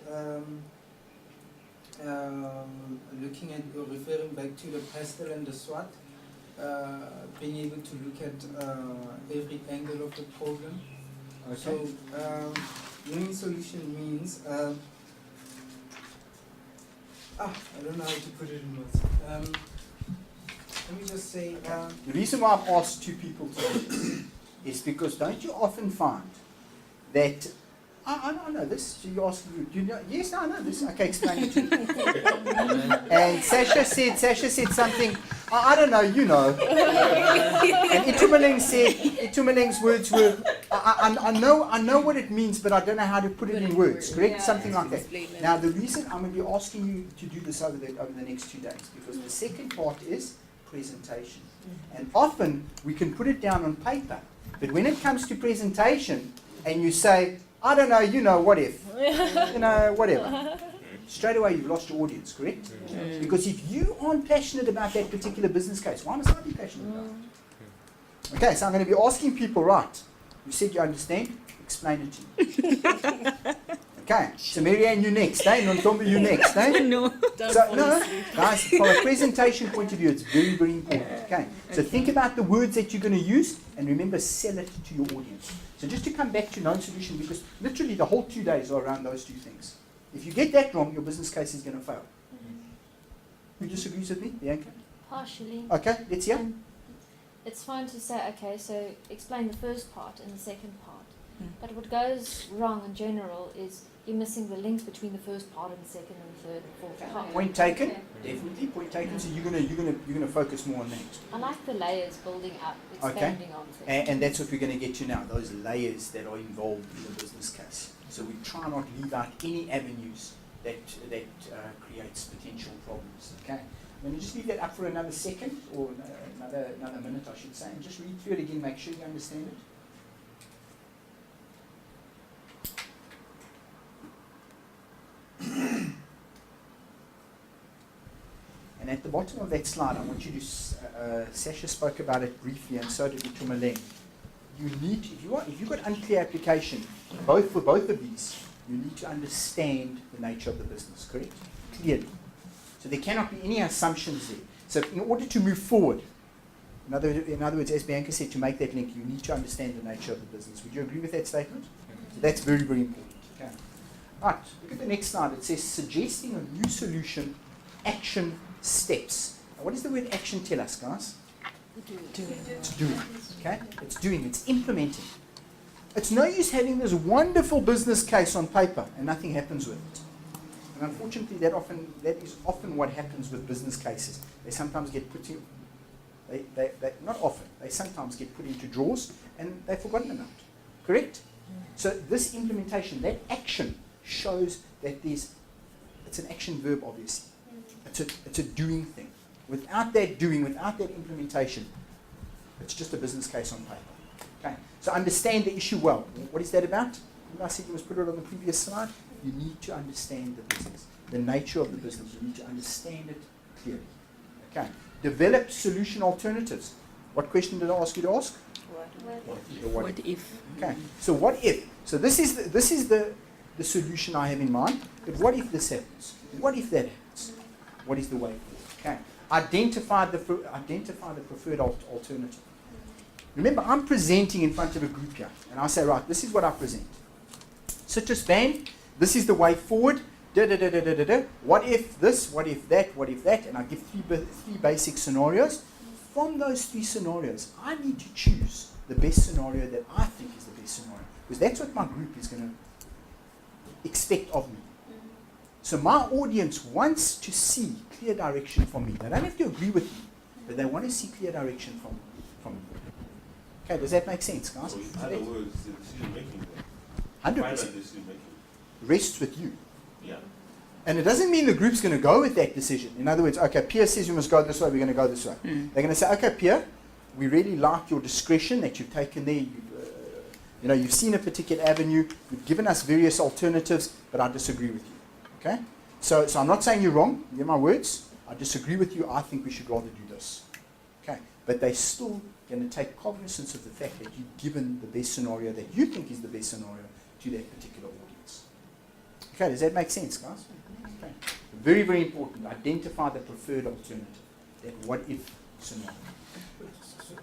Looking at or referring back to the pestle and the SWOT. Being able to look at every angle of the problem. Okay. So, knowing solution means. I don't know how to put it in words. Let me just say. The reason why I've asked two people to do this is because don't you often find that I know this. So you ask, do you know? Yes, I know this. Okay, explain it to me. And Sasha said something. I don't know. You know. And Itumaleng's words were, I know what it means, but I don't know how to put it in words. Correct? Something like that. Now, the reason I'm going to be asking you to do this over the next 2 days, because the second part is presentation. And often we can put it down on paper, but when it comes to presentation, and you say, I don't know, you know, what if? You know, whatever. Straight away you've lost your audience, correct? Because if you aren't passionate about that particular business case, why must I be passionate about it? Okay, so I'm going to be asking people, right, you said you understand, explain it to me. Okay, so Marianne, you next, eh? Nontombi, you next, eh? No. So, no, guys, from a presentation point of view, it's very, very important. Okay, so think about the words that you're going to use, and remember, sell it to your audience. So just to come back to known solution, because literally the whole 2 days are around those two things. If you get that wrong, your business case is going to fail. Who disagrees with me, Bianca? Partially. Okay, let's hear. It's fine to say, okay, so explain the first part and the second part. But what goes wrong in general is you're missing the link between the first part and the second and the third and fourth part. Point taken, definitely point taken. So you're gonna focus more on that. I like the layers building up, expanding on things. And that's what we're going to get to now. Those layers that are involved in the business case. So we try not to leave out any avenues that creates potential problems. Okay. I'm going to just leave that up for another second or another minute, I should say, and just read through it again. Make sure you understand it. And at the bottom of that slide, I want you to, Sasha spoke about it briefly, and so did Itumaleng. You need, if you've got unclear application, for both of these, you need to understand the nature of the business, correct? Clearly. So there cannot be any assumptions there. So in order to move forward, in other words, as Bianca said, to make that link, you need to understand the nature of the business. Would you agree with that statement? So that's very, very important. Okay. Right, look at the next slide. It says suggesting a new solution, action steps. Now, what does the word action tell us, guys? It's doing. Okay? It's doing. It's implementing. It's no use having this wonderful business case on paper and nothing happens with it. And unfortunately, that is often what happens with business cases. They sometimes get put in, not often, they sometimes get put into drawers and they've forgotten about it. Correct? So this implementation, that action, shows that it's an action verb, obviously. It's a doing thing. without that doing, without that implementation, it's just a business case on paper. Okay, so understand the issue well. What is that about? Remember I said you must put it on the previous slide? You need to understand the business, the nature of the business. You need to understand it clearly. Okay, develop solution alternatives. What question did I ask you to ask? The What if? Okay, so what if? So this is the solution I have in mind. But what if this happens? What if that happens? What is the way forward? Okay, identify the preferred alternative. Remember, I'm presenting in front of a group here, and I say, right, this is what I present. Citrus band, this is the way forward. Da, da, da, da, da, da, da. What if this? What if that? What if that? And I give three basic scenarios. From those 3 scenarios, I need to choose the best scenario that I think is the best scenario, because that's what my group is going to expect of me. So my audience wants to see clear direction from me. They don't have to agree with me, but they want to see clear direction from me. Okay, does that make sense, guys? So in other words, the decision making, 100% final decision making. rests with you. Yeah. And it doesn't mean the group's going to go with that decision. In other words, okay, Pierre says you must go this way, we're going to go this way. They're going to say, okay, Pierre, we really like your discretion that you've taken there. You've seen a particular avenue. You've given us various alternatives, but I disagree with you. Okay? So I'm not saying you're wrong. You hear my words? I disagree with you. I think we should rather do this. Okay? But they're still going to take cognizance of the fact that you've given the best scenario that you think is the best scenario to that particular audience. Okay, does that make sense, guys? Okay. Very, very important. Identify the preferred alternative. That what-if scenario.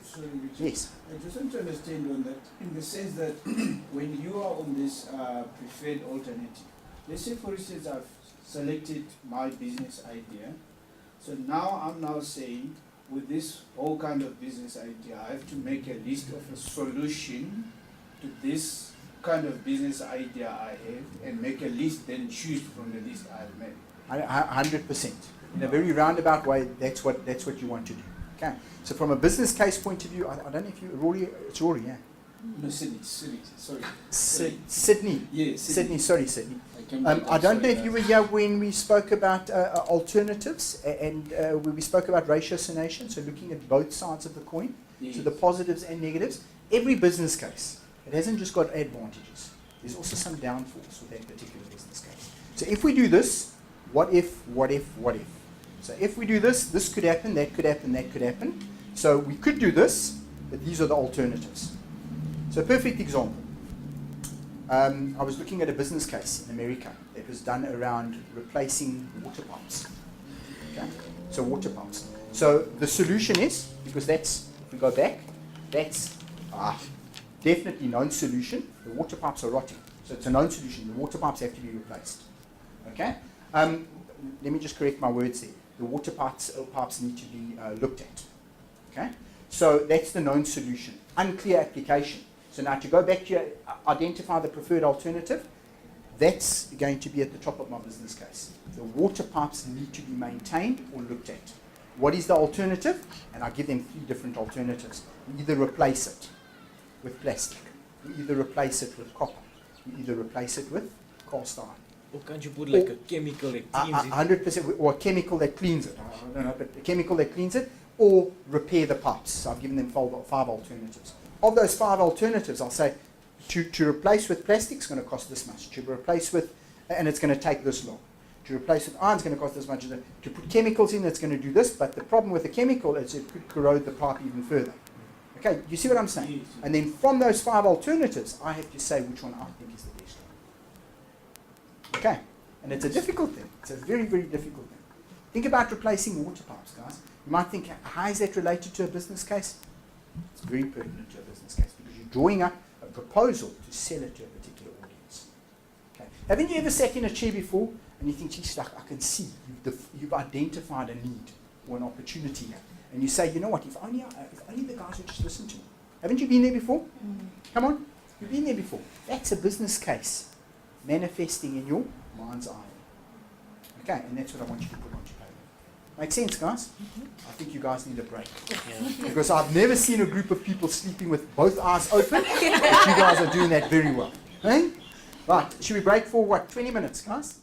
Sorry, Richard. Yes. I just want to understand on that, in the sense that when you are on this preferred alternative, let's say for instance I've selected my business idea, so now I'm now saying with this whole kind of business idea, I have to make a list of a solution to this kind of business idea I have, and make a list, then choose from the list I've made. 100%. In a very roundabout way, that's what you want to do. Okay. So from a business case point of view, I don't know if you, Rory, it's Rory, yeah. No, Sydney, sorry. Sydney. Yes, Sydney, sorry, Sydney. I I don't know if you were here when we spoke about alternatives and when we spoke about ratiocination, so looking at both sides of the coin, Yes. so the positives and negatives. Every business case, it hasn't just got advantages. There's also some downfalls with that particular business case. So if we do this, what if, what if, what if? So if we do this, this could happen, that could happen, that could happen. So we could do this, but these are the alternatives. So a perfect example. I was looking at a business case in America that was done around replacing water pumps. Okay? So water pumps. So the solution is, because that's, if we go back, that's definitely known solution. The water pipes are rotting. So it's a known solution. The water pipes have to be replaced. Okay? Let me just correct my words there. The water pipes need to be looked at. Okay? So that's the known solution. Unclear application. So now to go back to identify the preferred alternative, that's going to be at the top of my business case. The water pipes need to be maintained or looked at. What is the alternative? And I give them 3 different alternatives. We either replace it with plastic. We either replace it with copper. We either replace it with cast iron. Or can't you put like a chemical that cleans it? 100%, or a chemical that cleans it. I don't know, but a chemical that cleans it, or repair the pipes. So I've given them 5 alternatives. Of those 5 alternatives, I'll say to replace with plastic is going to cost this much. To replace with, and it's going to take this long. To replace with iron is going to cost this much. To put chemicals in, it's going to do this. But the problem with the chemical is it could corrode the pipe even further. Okay, you see what I'm saying? Yes. And then from those 5 alternatives, I have to say which one I think is the best one. Okay, and it's a difficult thing. It's a very, very difficult thing. Think about replacing water pipes, guys. You might think, how is that related to a business case? It's very pertinent to a business case because you're drawing up a proposal to sell it to a particular audience. Okay. Haven't you ever sat in a chair before and you think, geez, I can see you've identified a need or an opportunity here, and you say, you know what, if only the guys would just listen to me. Haven't you been there before? Come on, you've been there before. That's a business case manifesting in your mind's eye. Okay, and that's what I want you to put onto paper. Make sense, guys? I think you guys need a break. Yeah. Because I've never seen a group of people sleeping with both eyes open. But you guys are doing that very well. Hey? Right, should we break for what, 20 minutes, guys?